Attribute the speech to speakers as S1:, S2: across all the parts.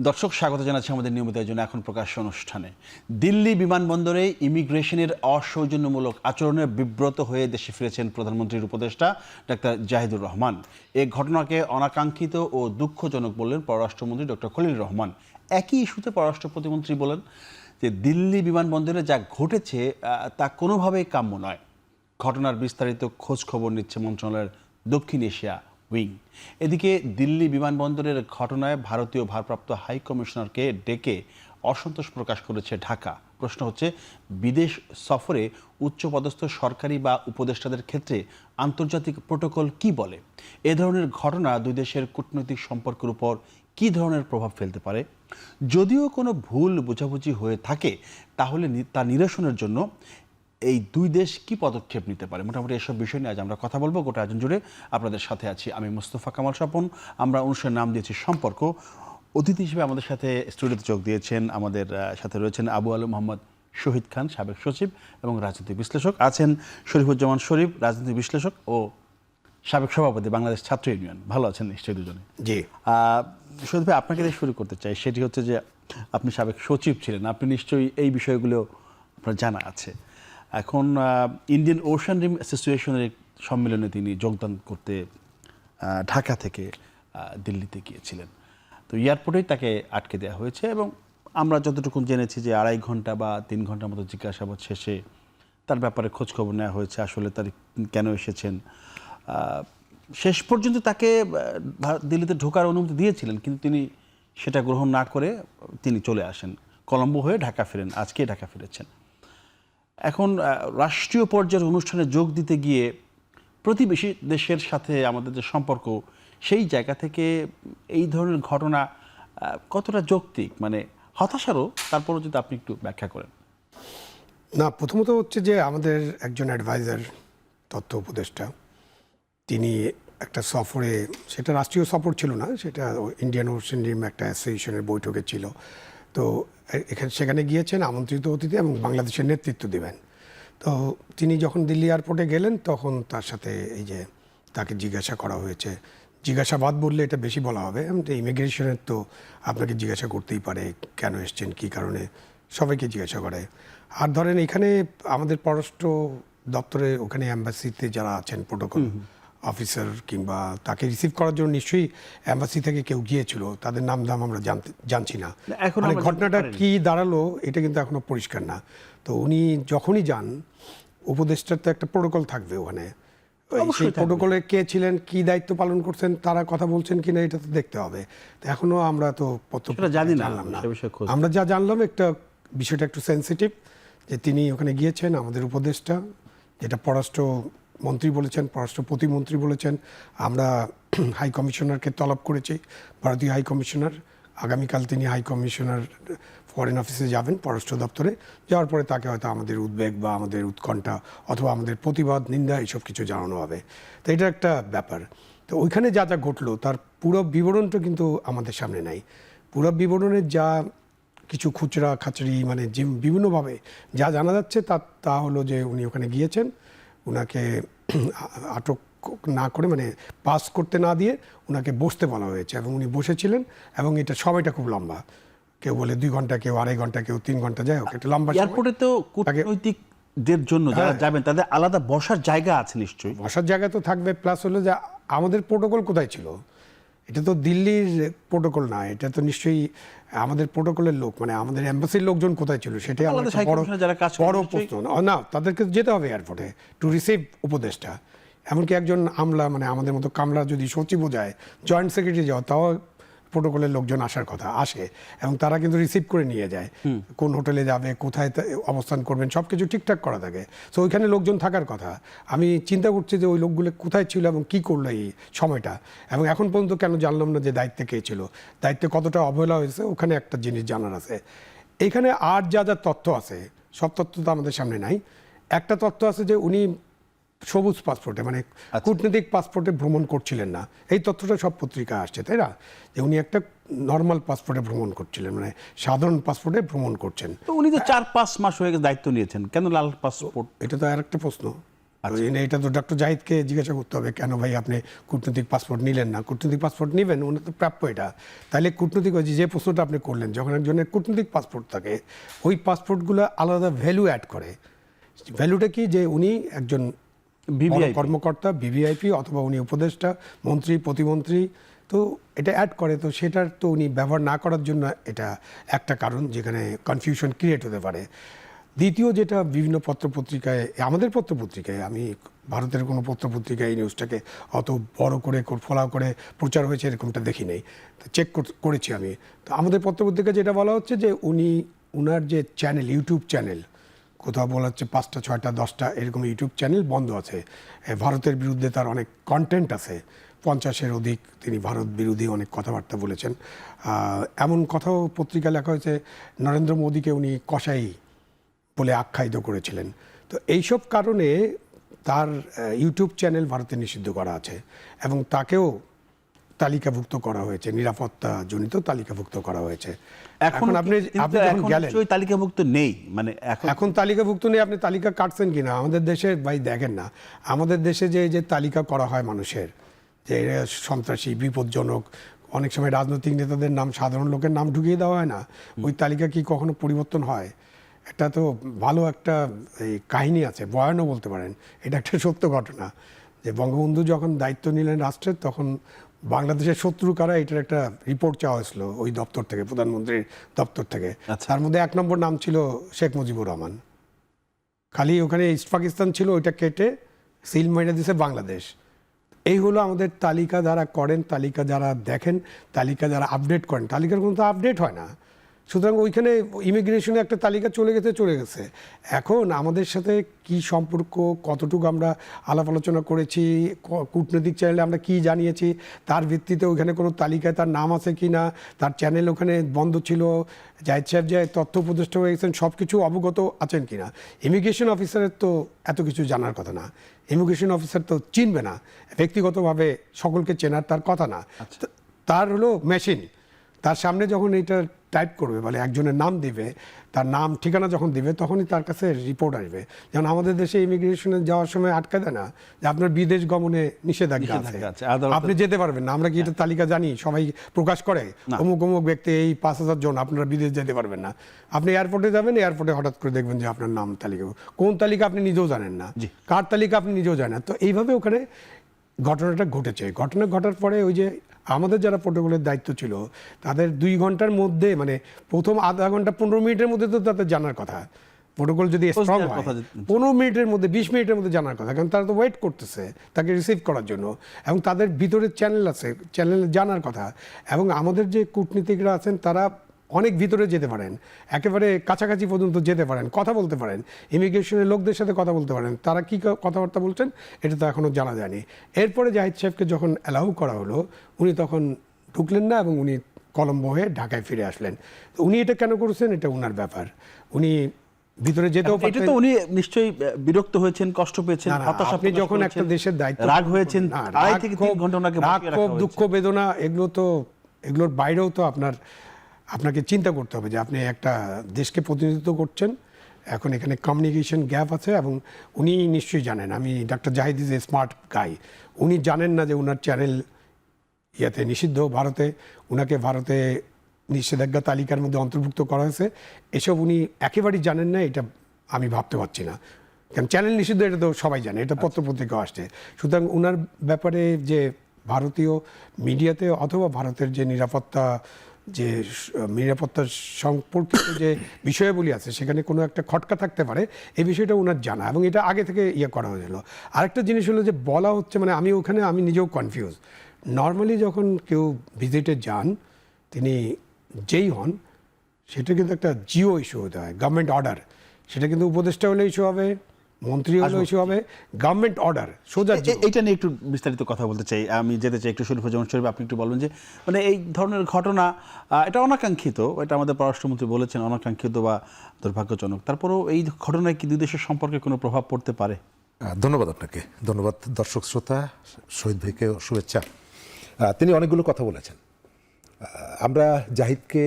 S1: দর্শক স্বাগত জানাচ্ছি আমাদের নিয়মিত আয়োজনে এখন প্রকাশ্য অনুষ্ঠানে। দিল্লি বিমানবন্দরে ইমিগ্রেশনের অসৌজন্যমূলক আচরণে বিব্রত হয়ে দেশে ফিরেছেন প্রধানমন্ত্রীর উপদেষ্টা ডাক্তার জাহিদুর রহমান। এই ঘটনাকে অনাকাঙ্ক্ষিত ও দুঃখজনক বললেন পররাষ্ট্রমন্ত্রী ডক্টর খলিলুর রহমান। একই ইস্যুতে পররাষ্ট্র প্রতিমন্ত্রী বলেন যে দিল্লি বিমানবন্দরে যা ঘটেছে তা কোনোভাবেই কাম্য নয়। ঘটনার বিস্তারিত খোঁজ খবর নিচ্ছে মন্ত্রণালয়ের দক্ষিণ এশিয়া উইং। এদিকে দিল্লি বিমানবন্দরের ঘটনায় ভারতীয় ভারপ্রাপ্ত হাই কমিশনারকে ডেকে অসন্তোষ প্রকাশ করেছে ঢাকা। প্রশ্ন হচ্ছে, বিদেশ সফরে উচ্চপদস্থ সরকারি বা উপদেষ্টাদের ক্ষেত্রে আন্তর্জাতিক প্রোটোকল কি বলে? এ ধরনের ঘটনা দুই দেশের কূটনৈতিক সম্পর্কের উপর কী ধরনের প্রভাব ফেলতে পারে? যদিও কোনো ভুল বোঝাবুঝি হয়ে থাকে তাহলে তা নিরসনের জন্য এই দুই দেশ কি পদক্ষেপ নিতে পারে? মোটামুটি এসব বিষয় নিয়ে আজ আমরা কথা বলবো। গোটা আয়োজন জুড়ে আপনাদের সাথে আছি আমি মোস্তফা কামাল স্বপন। আমরা অনুষ্ঠানের নাম দিয়েছি সম্পর্ক। অতিথি হিসেবে আমাদের সাথে স্টুডিওতে যোগ দিয়েছেন, আমাদের সাথে রয়েছেন আবু আলম মোহাম্মদ শহীদ খান, সাবেক সচিব এবং রাজনৈতিক বিশ্লেষক। আছেন শরীফুজ্জামান শরীফ, রাজনৈতিক বিশ্লেষক ও সাবেক সভাপতি বাংলাদেশ ছাত্র ইউনিয়ন। ভালো আছেন নিশ্চয়ই দুজনে?
S2: জি।
S1: শহীদ ভাই, আপনাকে দিয়ে শুরু করতে চাই। সেটি হচ্ছে যে আপনি সাবেক সচিব ছিলেন, আপনি নিশ্চয়ই এই বিষয়গুলো আপনার জানা আছে। এখন ইন্ডিয়ান ওশান রিম অ্যাসোসিয়েশনের সম্মেলনে তিনি যোগদান করতে ঢাকা থেকে দিল্লিতে গিয়েছিলেন। তো এয়ারপোর্টেই তাকে আটকে দেওয়া হয়েছে এবং আমরা যতটুকু জেনেছি যে 2.5 ঘন্টা বা 3 ঘন্টার মতো জিজ্ঞাসাবাদ শেষে তার ব্যাপারে খোঁজখবর নেওয়া হয়েছে, আসলে তার কেন এসেছেন। শেষ পর্যন্ত তাকে দিল্লিতে ঢোকার অনুমতি দিয়েছিলেন, কিন্তু তিনি সেটা গ্রহণ না করে তিনি চলে আসেন, কলম্বো হয়ে ঢাকা ফেরেন। আজকে ঢাকা ফিরেছেন। এখন রাষ্ট্রীয় পর্যায়ের অনুষ্ঠানে যোগ দিতে গিয়ে প্রতিবেশী দেশের সাথে আমাদের যে সম্পর্ক, সেই জায়গা থেকে এই ধরনের ঘটনা কতটা যৌক্তিক, মানে হতাশারও, তারপরও যদি আপনি একটু ব্যাখ্যা করেন।
S2: না, প্রথমত হচ্ছে যে আমাদের একজন অ্যাডভাইজার, তথ্য উপদেষ্টা, তিনি একটা সফরে, সেটা রাষ্ট্রীয় সফর ছিল না, সেটা ইন্ডিয়ান ওশান রিম একটা অ্যাসোসিয়েশনের বৈঠকে ছিল। তো সেখানে গিয়েছেন আমন্ত্রিত অতিথি এবং বাংলাদেশের নেতৃত্ব দেবেন। তো তিনি যখন দিল্লি এয়ারপোর্টে গেলেন তখন তার সাথে এই যে তাকে জিজ্ঞাসা করা হয়েছে, জিজ্ঞাসাবাদ বললে এটা বেশি বলা হবে, ইমিগ্রেশনের তো আপনাকে জিজ্ঞাসা করতেই পারে কেন এসছেন, কী কারণে, সবাইকে জিজ্ঞাসা করে। আর ধরেন এখানে আমাদের পররাষ্ট্র দপ্তরে ওখানে অ্যাম্বাসিতে যারা আছেন প্রোটোকল অফিসার কিংবা তাকে রিসিভ করার জন্য নিশ্চয়ই অ্যাম্বাসি থেকে কেউ গিয়েছিল, তাদের নাম দাম আমরা জানছি না। মানে ঘটনাটা কি দাঁড়ালো এটা কিন্তু এখনো পরিষ্কার না। তো উনি যখনই যান, উপদেষ্টার তো একটা প্রোটোকল থাকবে ওখানে, সেই প্রোটোকলে কে ছিলেন, কি দায়িত্ব পালন করছেন, তারা কথা বলছেন কিনা এটা তো দেখতে হবে। তো এখনো আমরা তো জানলাম না। আমরা যা জানলাম একটা বিষয়টা একটু সেন্সিটিভ, যে তিনি ওখানে গিয়েছেন, আমাদের উপদেষ্টা, যেটা পররাষ্ট্র মন্ত্রী বলেছেন, পররাষ্ট্র প্রতিমন্ত্রী বলেছেন। আমরা হাই কমিশনারকে তলব করেছি, ভারতীয় হাই কমিশনার। আগামীকাল তিনি হাই কমিশনার ফরেন অফিসে যাবেন, পররাষ্ট্র দপ্তরে। যাওয়ার পরে তাকে হয়তো আমাদের উদ্বেগ বা আমাদের উৎকণ্ঠা অথবা আমাদের প্রতিবাদ, নিন্দা, এইসব কিছু জানানো হবে। তো এটা একটা ব্যাপার। তো ওইখানে যা যা ঘটলো তার পুরো বিবরণটা কিন্তু আমাদের সামনে নাই। পুরো বিবরণের যা কিছু খুচরা খাচড়ি, মানে যে বিভিন্নভাবে যা জানা যাচ্ছে তা হলো যে উনি ওখানে গিয়েছেন, ওনাকে আটক না করে, মানে পাস করতে না দিয়ে ওনাকে বসতে বলা হয়েছে এবং উনি বসেছিলেন। এবং এটা সময়টা খুব লম্বা, কেউ বলে 2 ঘন্টা, কেউ 2.5 ঘন্টা, কেউ 3 ঘন্টা, যাই হোক একটা লম্বা।
S1: এয়ারপোর্টে তো কূটনৈতিকদের জন্য যারা যাবেন তাদের আলাদা বসার জায়গা আছে নিশ্চয়ই।
S2: বসার জায়গা তো থাকবে, প্লাস হলো যে আমাদের প্রোটোকল কোথায় ছিল, এটা তো দিল্লির প্রোটোকল না, এটা তো নিশ্চয়ই আমাদের প্রোটোকলের লোক, মানে আমাদের এম্বাসির লোকজন কোথায় ছিল সেটাই আমাদের বড় প্রশ্ন। না, তাদেরকে যেতে হবে এয়ারপোর্টে টু রিসিভ উপদেষ্টা। এমনকি একজন আমলা, মানে আমাদের মতো কামলা যদি সচিবও যায়, জয়েন্ট সেক্রেটারি যাও, তাও প্রোটোকলের লোকজন আসার কথা, আসে এবং তারা কিন্তু রিসিভ করে নিয়ে যায়, কোন হোটেলে যাবে, কোথায় অবস্থান করবেন, সব কিছু ঠিকঠাক করা থাকে। সো ওইখানে লোকজন থাকার কথা। আমি চিন্তা করছি যে ওই লোকগুলো কোথায় ছিল এবং কী করলো এই সময়টা, এবং এখন পর্যন্ত কেন জানলাম না যে দায়িত্বে কে ছিল, দায়িত্বে কতটা অবহেলা হয়েছে, ওখানে একটা জিনিস জানার আছে। এইখানে আর যা যা তথ্য আছে সব তথ্য তো আমাদের সামনে নাই। একটা তথ্য আছে যে উনি সবুজ পাসপোর্টে, মানে কূটনৈতিক পাসপোর্টে ভ্রমণ করছিলেন না, এই তথ্যটা সব পত্রিকায় আসছে, তাই না? যে উনি একটা নর্মাল পাসপোর্টে ভ্রমণ করছিলেন, মানে সাধারণ পাসপোর্টে ভ্রমণ করছেন।
S1: তো উনি তো 4-5 মাস হয়ে গেছে দায়িত্ব নিয়েছেন, কেন লাল পাসপোর্ট?
S2: এটা তো আর একটা প্রশ্ন। এটা তো ডক্টর জাহিদকে জিজ্ঞাসা করতে হবে, কেন ভাই আপনি কূটনৈতিক পাসপোর্ট নিলেন না? কূটনৈতিক পাসপোর্ট নেবেন, উনি তো প্রাপ্য এটা। তাহলে কূটনৈতিক যে প্রশ্নটা আপনি করলেন, যখন একজনের কূটনৈতিক পাসপোর্ট থাকে, ওই পাসপোর্টগুলো আলাদা ভ্যালু অ্যাড করে। ভ্যালুটা কি, যে উনি একজন বড় কর্মকর্তা, ভিভিআইপি, অথবা উনি উপদেষ্টা, মন্ত্রী, প্রতিমন্ত্রী, তো এটা অ্যাড করে। তো সেটার তো উনি ব্যবহার না করার জন্য এটা একটা কারণ যেখানে কনফিউশন ক্রিয়েট হতে পারে। দ্বিতীয় যেটা, বিভিন্ন পত্রপত্রিকায়, আমাদের পত্রপত্রিকায়, আমি ভারতের কোনো পত্রপত্রিকায় এই নিউজটাকে অত বড় করে ফলাও করে প্রচার হয়েছে এরকমটা দেখি নেই, চেক করেছি আমি। তো আমাদের পত্রপত্রিকায় যেটা বলা হচ্ছে যে উনার যে চ্যানেল, ইউটিউব চ্যানেল, কোথাও বলা হচ্ছে 5টা 6টা 10টা এরকম ইউটিউব চ্যানেল বন্ধ আছে। ভারতের বিরুদ্ধে তার অনেক কন্টেন্ট আছে, 50-এর অধিক তিনি ভারত বিরোধী অনেক কথাবার্তা বলেছেন। এমন কথাও পত্রিকা লেখা হয়েছে, নরেন্দ্র মোদীকে উনি কসাই বলে আখ্যায়িত করেছিলেন। তো এইসব কারণে তার ইউটিউব চ্যানেল ভারতে নিষিদ্ধ করা আছে এবং তাকেও তালিকাভুক্ত করা হয়েছে, নিরাপত্তা জনিত তালিকাভুক্ত করা হয়েছে। এখন আপনি যখন গেলেন,
S1: তালিকাভুক্ত নেই, মানে
S2: এখন তালিকাভুক্ত নেই, আপনি তালিকা কাটছেন কিনা? আমাদের দেশে ভাই দেখেন না, আমাদের দেশে যে তালিকা করা হয় মানুষের, যে এরা সন্ত্রাসী, বিপজ্জনক, অনেক সময় রাজনৈতিক নেতাদের নাম, সাধারণ লোকের নাম ঢুকিয়ে দেওয়া হয় না, ওই তালিকা কি কখনো পরিবর্তন হয়? এটা তো ভালো একটা এই কাহিনী আছে, বয়ানও বলতে পারেন। এটা একটা সত্য ঘটনা যে বঙ্গবন্ধু যখন দায়িত্ব নিলেন রাষ্ট্রের, তখন বাংলাদেশের শত্রু কারা, এটার একটা রিপোর্ট চাওয়া হয়েছিল ওই দপ্তর থেকে, প্রধানমন্ত্রীর দপ্তর থেকে। তার মধ্যে 1 নম্বর নাম ছিল শেখ মুজিবুর রহমান। খালি ওখানে ইস্ট পাকিস্তান ছিল, ওইটা কেটে সিল মেরে দিয়েছে বাংলাদেশ। এই হলো আমাদের তালিকা যারা করেন, তালিকা যারা দেখেন, তালিকা যারা আপডেট করেন, তালিকার কোনো তো আপডেট হয় না। সুতরাং ওইখানে ইমিগ্রেশনে একটা তালিকা চলে গেছে। এখন আমাদের সাথে কি সম্পর্ক, কতটুকু আমরা আলাপ আলোচনা করেছি, কূটনৈতিক চ্যানেলে আমরা কি জানিয়েছি, তার ভিত্তিতে ওইখানে কোনো তালিকায় তার নাম আছে কি না, তার চ্যানেল ওখানে বন্ধ ছিল, জাহিদ সাহেব যে তথ্য উপদেষ্টা হয়ে গেছেন, সব কিছু অবগত আছেন কি না। ইমিগ্রেশন অফিসারের তো এত কিছু জানার কথা না, ইমিগ্রেশন অফিসার তো চিনবে না, ব্যক্তিগতভাবে সকলকে চেনার তার কথা না। তার হলো মেশিন, তার সামনে যখন এটা টাইপ করবে, বলে একজনের নাম দিবে, তার নাম ঠিকানা যখন দিবে, তখনই তার কাছে রিপোর্ট আসবে। যেমন আমাদের দেশে ইমিগ্রেশনে যাওয়ার সময় আটকা দেয় না যে আপনার বিদেশ গমনে নিষেধাজ্ঞা আছে, আপনি যেতে পারবেন না। আমরা কি এটা তালিকা জানি, সবাই প্রকাশ করে, অমুক অমুক ব্যক্তি এই 5,000 জন, আপনারা বিদেশ যেতে পারবেন না। আপনি এয়ারপোর্টে যাবেন, এয়ারপোর্টে হঠাৎ করে দেখবেন যে আপনার নাম তালিকা, কোন তালিকা আপনি নিজেও জানেন না, কার তালিকা আপনি নিজেও জানেন না। তো এইভাবে ওখানে ঘটনাটা ঘটেছে। ঘটনা ঘটার পরে ওই যে আমাদের যারা প্রোটোকলের দায়িত্ব ছিল, তাদের 2 ঘন্টার মধ্যে, মানে প্রথম আধা ঘন্টা 15 মিনিটের মধ্যে তো তাদের জানার কথা। প্রোটোকল যদি স্ট্রং হয়, 15 মিনিটের মধ্যে, 20 মিনিটের মধ্যে জানার কথা, কারণ তারা তো ওয়েট করতেছে তাকে রিসিভ করার জন্য। এবং তাদের ভিতরে চ্যানেল আছে, চ্যানেলে জানার কথা। এবং আমাদের যে কূটনীতিকরা আছেন, তারা অনেক ভিতরে যেতে পারেন, একেবারে কাছাকাছি পর্যন্ত যেতে পারেন, কথা বলতে পারেন, ইমিগ্রেশনের লোকদের সাথে কথা বলতে পারেন। তারা কী কথাবার্তা বলছেন এটা তো এখনও জানা যায়নি। এরপরে জাহিদ সাহেবকে যখন অ্যালাউ করা হলো, উনি তখন ঢুকলেন না এবং উনি কলম্বো হয়ে ঢাকায় ফিরে আসলেন। উনি এটা কেন করেছেন, এটা ওনার ব্যাপার। উনি ভিতরে যেতেও পারতেন।
S1: এটা তো উনি নিশ্চয়ই বিরক্ত হয়েছেন, কষ্ট পেয়েছেন, হতাশা,
S2: আপনি যখন একটা দেশের দায়িত্ব,
S1: রাগ হয়েছেন, 2.5 থেকে 3 ঘন্টা ওনাকে
S2: রাগ, ক্ষোভ, দুঃখ, বেদনা, এগুলোর বাইরেও তো আপনাকে চিন্তা করতে হবে যে আপনি একটা দেশকে প্রতিনিধিত্ব করছেন। এখন এখানে কমিউনিকেশন গ্যাপ আছে এবং উনি নিশ্চয়ই জানেন, আমি doctor Zahid is a smart guy, উনি জানেন না যে ওনার চ্যানেল ইয়াতে নিষিদ্ধ ভারতে, ওনাকে ভারতে নিষেধাজ্ঞা তালিকার মধ্যে অন্তর্ভুক্ত করা হয়েছে, এসব উনি একেবারেই জানেন না। এটা আমি ভাবতে পারছি না, কারণ চ্যানেল নিষিদ্ধ এটা তো সবাই জানে, এটা পত্রপত্রিকাও আসছে। সুতরাং ওনার ব্যাপারে যে ভারতীয় মিডিয়াতে অথবা ভারতের যে নিরাপত্তা সম্পর্কিত যে বিষয়াবলী আছে, সেখানে কোনো একটা খটকা থাকতে পারে, এই বিষয়টা ওনার জানা এবং এটা আগে থেকে করা হয়েছিল। আরেকটা জিনিস হলো যে বলা হচ্ছে, মানে আমি নিজেও কনফিউজ। নর্মালি যখন কেউ ভিজিটে যান, তিনি যেই হন, সেটা কিন্তু একটা জিও ইস্যু হতে হয়, গভর্নমেন্ট অর্ডার। সেটা কিন্তু উপদেষ্টা হলে ইস্যু হবে, মন্ত্রী হলে ইস্যু হবে, গভর্নমেন্ট অর্ডার সোজা।
S1: এইটা নিয়ে একটু বিস্তারিত কথা বলতে চাই, আমি যেতে চাই একটু শরীফুজ্জামান শরীফ, আপনি একটু বলবেন যে মানে এই ধরনের ঘটনা, এটা অনাকাঙ্ক্ষিত, এটা আমাদের পররাষ্ট্রমন্ত্রী বলেছেন অনাকাঙ্ক্ষিত বা দুর্ভাগ্যজনক, তারপরেও এই ঘটনায় কি 2 দেশের সম্পর্কে কোনো প্রভাব পড়তে পারে?
S3: ধন্যবাদ আপনাকে, ধন্যবাদ দর্শক শ্রোতা, শহীদ ভাইকে শুভেচ্ছা। তিনি অনেকগুলো কথা বলেছেন। আমরা জাহিদকে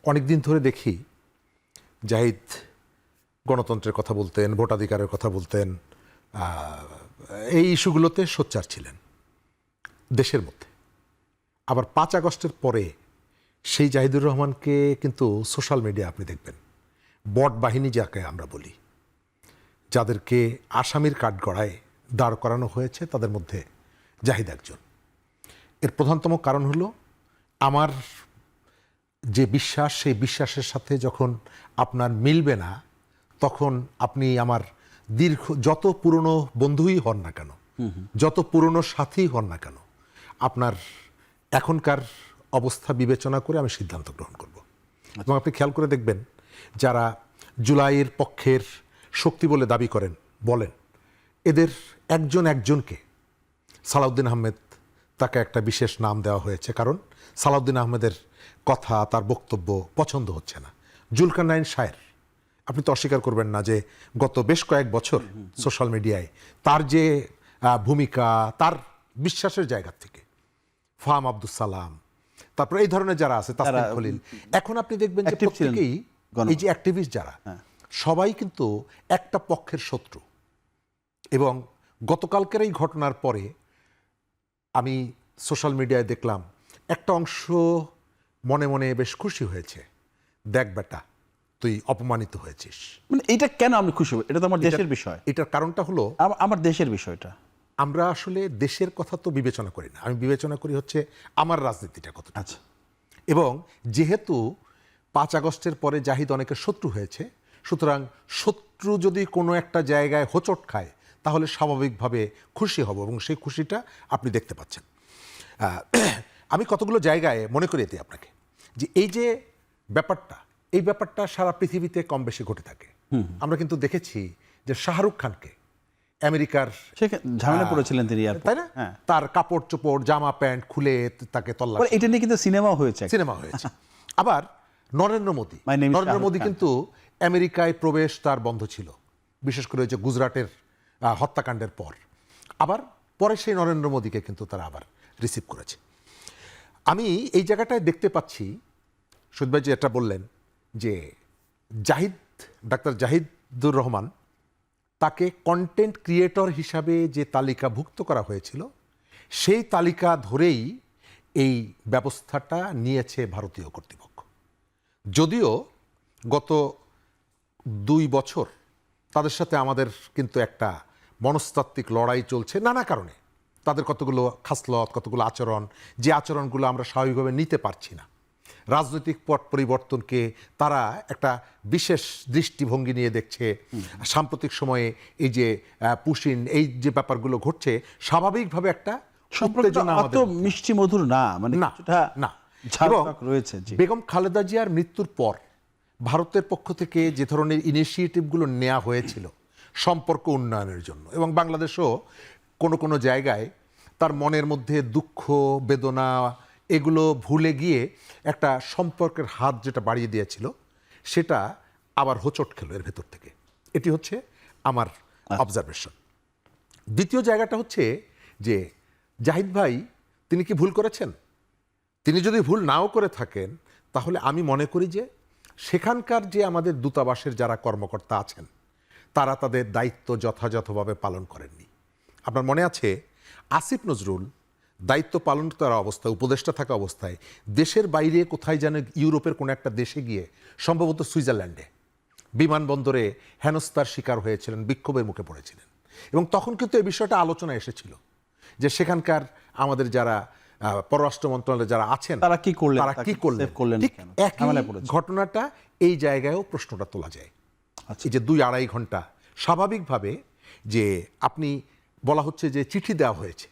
S3: অনেক দিন ধরে দেখি, জাহিদ গণতন্ত্রের কথা বলতেন, ভোটাধিকারের কথা বলতেন, এই ইস্যুগুলোতে সোচ্চার ছিলেন দেশের মধ্যে। আবার 5 আগস্টের পরে সেই জাহিদুর রহমানকে কিন্তু সোশ্যাল মিডিয়া আপনি দেখবেন বট বাহিনী যাকে আমরা বলি, যাদেরকে আসামির কাঠগড়ায় দাঁড় করানো হয়েছে, তাদের মধ্যে জাহিদ একজন। এর প্রধানতম কারণ হলো আমার যে বিশ্বাস, সেই বিশ্বাসের সাথে যখন আপনার মিলবে না, তখন আপনি আমার যত পুরনো বন্ধুই হন না কেন, যত পুরনো সাথী হন না কেন, আপনার এখনকার অবস্থা বিবেচনা করে আমি সিদ্ধান্ত গ্রহণ করব। এবং আপনি খেয়াল করে দেখবেন, যারা জুলাইয়ের পক্ষের শক্তি বলে দাবি করেন, বলেন, এদের একজনকে সালাউদ্দিন আহমেদ, তাকে একটা বিশেষ নাম দেওয়া হয়েছে, কারণ সালাউদ্দিন আহমেদের কথা, তার বক্তব্য পছন্দ হচ্ছে না। জুলকারনাইন শায়ের, আপনি তো অস্বীকার করবেন না যে গত বেশ কয়েক বছর সোশ্যাল মিডিয়ায় তার যে ভূমিকা, তার বিশ্বাসের জায়গা থেকে, ফাহাম আব্দুস সালাম, তারপর এই ধরনের যারা আছে, তাসনিম খলিল, এখন আপনি দেখবেন যে প্রত্যেকেই এই যে অ্যাক্টিভিস্ট যারা, সবাই কিন্তু একটা পক্ষের শত্রু। এবং গতকালকের এই ঘটনার পরে আমি সোশ্যাল মিডিয়ায় দেখলাম একটা অংশ মনে মনে বেশ খুশি হয়েছে, দেখ বেটা তুই অপমানিত হয়েছিস।
S1: মানে এটা কেন আমি খুশি হব? এটা তো আমার দেশের বিষয়।
S3: এটার কারণটা হলো
S1: আমার দেশের বিষয়টা।
S3: আমরা আসলে দেশের কথা তো বিবেচনা করি না, আমি বিবেচনা করি হচ্ছে আমার রাজনীতিটা কতটা।
S1: আচ্ছা,
S3: এবং যেহেতু 5 আগস্টের পরে জাহিদ অনেকের শত্রু হয়েছে, সুতরাং শত্রু যদি কোনো একটা জায়গায় হোঁচট খায়, তাহলে স্বাভাবিকভাবে খুশি হব, এবং সেই খুশিটা আপনি দেখতে পাচ্ছেন। আমি কতগুলো জায়গায় মনে করিয়ে দিই আপনাকে, যে এই যে ব্যাপারটা সারা পৃথিবীতে কম বেশি ঘটে থাকে। আমরা কিন্তু দেখেছি যে শাহরুখ খানকে আমেরিকার
S1: ঝামেলা পড়েছিলেন তিনি,
S3: তাই না? তার কাপড় চোপড়, জামা প্যান্ট খুলে তাকে তল্লাশি,
S1: এটা নিয়ে কিন্তু সিনেমাও হয়েছে।
S3: আবার নরেন্দ্র মোদী কিন্তু আমেরিকায় প্রবেশ তার বন্ধ ছিল, বিশেষ করে যে গুজরাটের হত্যাকাণ্ডের পর। আবার পরে সেই নরেন্দ্র মোদীকে কিন্তু তারা আবার রিসিভ করেছে। আমি এই জায়গাটায় দেখতে পাচ্ছি, সুদ ভাই যেটা বললেন, যে ডাক্তার জাহিদুর রহমান, তাকে কন্টেন্ট ক্রিয়েটর হিসাবে যে তালিকাভুক্ত করা হয়েছিল, সেই তালিকা ধরেই এই ব্যবস্থাটা নিয়েছে ভারতীয় কর্তৃপক্ষ। যদিও গত 2 বছর তাদের সাথে আমাদের কিন্তু একটা মনস্তাত্ত্বিক লড়াই চলছে নানা কারণে। তাদের কতগুলো খাসলত, কতগুলো আচরণ, যে আচরণগুলো আমরা স্বাভাবিকভাবে নিতে পারছি না। রাজনৈতিক পট পরিবর্তনকে তারা একটা বিশেষ দৃষ্টিভঙ্গি নিয়ে দেখছে। সাম্প্রতিক সময়ে এই যে পুশিন, এই যে ব্যাপারগুলো ঘটছে, স্বাভাবিকভাবে একটা
S1: উত্তেজনা অত মিষ্টি মধুর না, মানে
S3: না
S1: রয়েছে।
S3: বেগম খালেদা জিয়ার মৃত্যুর পর ভারতের পক্ষ থেকে যে ধরনের ইনিশিয়েটিভগুলো নেওয়া হয়েছিল সম্পর্ক উন্নয়নের জন্য, এবং বাংলাদেশও কোনো জায়গায় তার মনের মধ্যে দুঃখ, বেদনা, এগুলো ভুলে গিয়ে একটা সম্পর্কের হাত যেটা বাড়িয়ে দিয়েছিল, সেটা আবার হোঁচট খেলো এর ভেতর থেকে। এটি হচ্ছে আমার অবজারভেশন। দ্বিতীয় জায়গাটা হচ্ছে যে জাহিদ ভাই, তিনি কি ভুল করেছেন? তিনি যদি ভুল নাও করে থাকেন, তাহলে আমি মনে করি যে সেখানকার যে আমাদের দূতাবাসের যারা কর্মকর্তা আছেন, তারা তাদের দায়িত্ব যথাযথভাবে পালন করেননি। আপনার মনে আছে, আসিফ নজরুল দায়িত্ব পালন করা অবস্থায়, উপদেষ্টা থাকা অবস্থায়, দেশের বাইরে কোথায় যেন ইউরোপের কোনো একটা দেশে গিয়ে, সম্ভবত সুইজারল্যান্ডে, বিমানবন্দরে হেনস্থার শিকার হয়েছিলেন, বিক্ষোভের মুখে পড়েছিলেন। এবং তখন কিন্তু এই বিষয়টা আলোচনা এসেছিল যে সেখানকার আমাদের যারা পররাষ্ট্র মন্ত্রণালয়ে যারা আছেন,
S1: তারা কি করলেন।
S3: ঠিক একই ঘটনাটা এই জায়গায়ও প্রশ্নটা তোলা যায়। এই যে 2-2.5 ঘন্টা স্বাভাবিকভাবে যে আপনি বলা হচ্ছে যে চিঠি দেওয়া হয়েছে,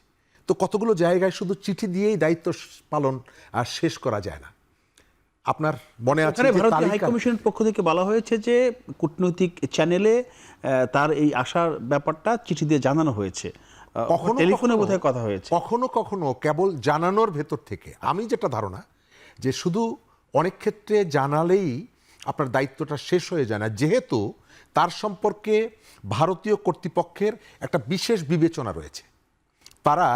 S3: তো কতগুলো জায়গায় শুধু চিঠি দিয়েই দায়িত্ব পালন আর শেষ করা যায় না। আপনার মনে আছে
S1: ভারতীয় হাইকমিশনের পক্ষ থেকে বলা হয়েছে যে কূটনৈতিক চ্যানেলে তার এই আসার ব্যাপারটা চিঠি দিয়ে জানানো হয়েছে, টেলিফোনে বোধহয় কথা হয়েছে।
S3: কখনো কখনো কেবল জানানোর ভেতর থেকে আমি যেটা ধারণা, যে শুধু অনেক ক্ষেত্রে জানালেই আপনার দায়িত্বটা শেষ হয়ে যায় না, যেহেতু তার সম্পর্কে ভারতীয় কর্তৃপক্ষের একটা বিশেষ বিবেচনা রয়েছে। তারা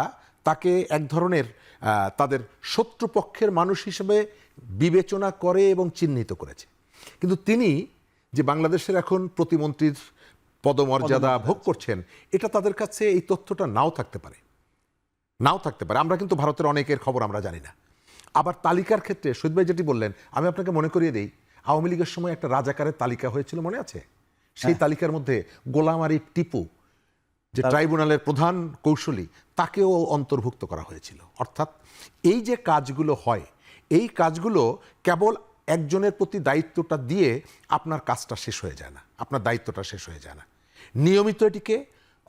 S3: তাকে এক ধরনের তাদের শত্রুপক্ষের মানুষ হিসেবে বিবেচনা করে এবং চিহ্নিত করেছে। কিন্তু তিনি যে বাংলাদেশের এখন প্রতিমন্ত্রীর পদমর্যাদা ভোগ করছেন, এটা তাদের কাছে এই তথ্যটা নাও থাকতে পারে। আমরা কিন্তু ভারতের অনেকের খবর আমরা জানি না। আবার তালিকার ক্ষেত্রে শহীদ ভাই যেটি বললেন, আমি আপনাকে মনে করিয়ে দিই, আওয়ামী লীগের সময় একটা রাজাকারের তালিকা হয়েছিল, মনে আছে? সেই তালিকার মধ্যে গোলাম আরিফ টিপু, যে ট্রাইব্যুনালের প্রধান কৌশলী, তাকেও অন্তর্ভুক্ত করা হয়েছিল। অর্থাৎ এই যে কাজগুলো হয়, এই কাজগুলো কেবল একজনের প্রতি দায়িত্বটা দিয়ে আপনার কাজটা শেষ হয়ে যায় না, আপনার দায়িত্বটা শেষ হয়ে যায় না। নিয়মিত এটিকে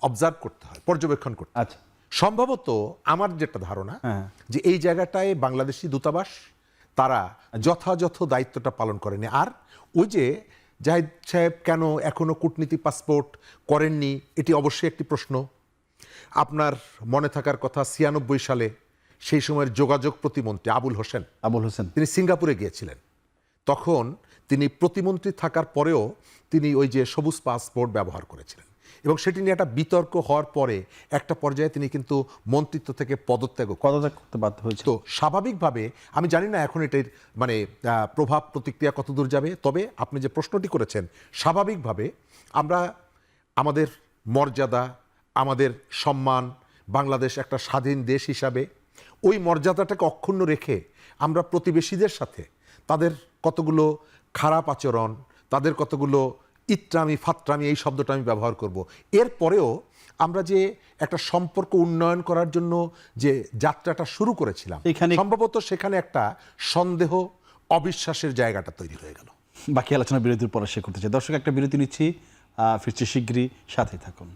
S3: অবজার্ভ করতে হয়, পর্যবেক্ষণ করতে হয়।
S1: আচ্ছা,
S3: সম্ভবত আমার যেটা ধারণা, যে এই জায়গাটায় বাংলাদেশি দূতাবাস তারা যথাযথ দায়িত্বটা পালন করেনি। আর ওই যে জাহিদ সাহেব কেন এখনো কূটনীতি পাসপোর্ট করেননি, এটি অবশ্যই একটি প্রশ্ন। আপনার মনে থাকার কথা 96 সালে সেই সময়ের যোগাযোগ প্রতিমন্ত্রী আবুল হোসেন, তিনি সিঙ্গাপুরে গিয়েছিলেন। তখন তিনি প্রতিমন্ত্রী থাকার পরেও তিনি ওই যে সবুজ পাসপোর্ট ব্যবহার করেছিলেন, এবং সেটি নিয়ে একটা বিতর্ক হওয়ার পরে একটা পর্যায়ে তিনি কিন্তু মন্ত্রিত্ব থেকে পদত্যাগ
S1: করতে বাধ্য হয়েছে।
S3: তো স্বাভাবিকভাবে আমি জানি না এখন এটির মানে প্রভাব প্রতিক্রিয়া কতদূর যাবে, তবে আপনি যে প্রশ্নটি করেছেন, স্বাভাবিকভাবে আমরা আমাদের মর্যাদা, আমাদের সম্মান, বাংলাদেশ একটা স্বাধীন দেশ হিসাবে ওই মর্যাদাটাকে অক্ষুণ্ণ রেখে আমরা প্রতিবেশীদের সাথে তাদের কতগুলো খারাপ আচরণ, তাদের কতগুলো ইত্রামি ফাত্রামি, এই শব্দটা আমি ব্যবহার করব, এরপরেও আমরা যে একটা সম্পর্ক উন্নয়ন করার জন্য যে যাত্রাটা শুরু করেছিলাম, সম্ভবত সেখানে একটা সন্দেহ, অবিশ্বাসের জায়গাটা তৈরি হয়ে গেল।
S1: বাকি আলোচনা বিরতির পরে শেষ করতে চাই। দর্শক, একটা বিরতি নিচ্ছি, ফিরছি শীঘ্রই, সাথেই থাকুন।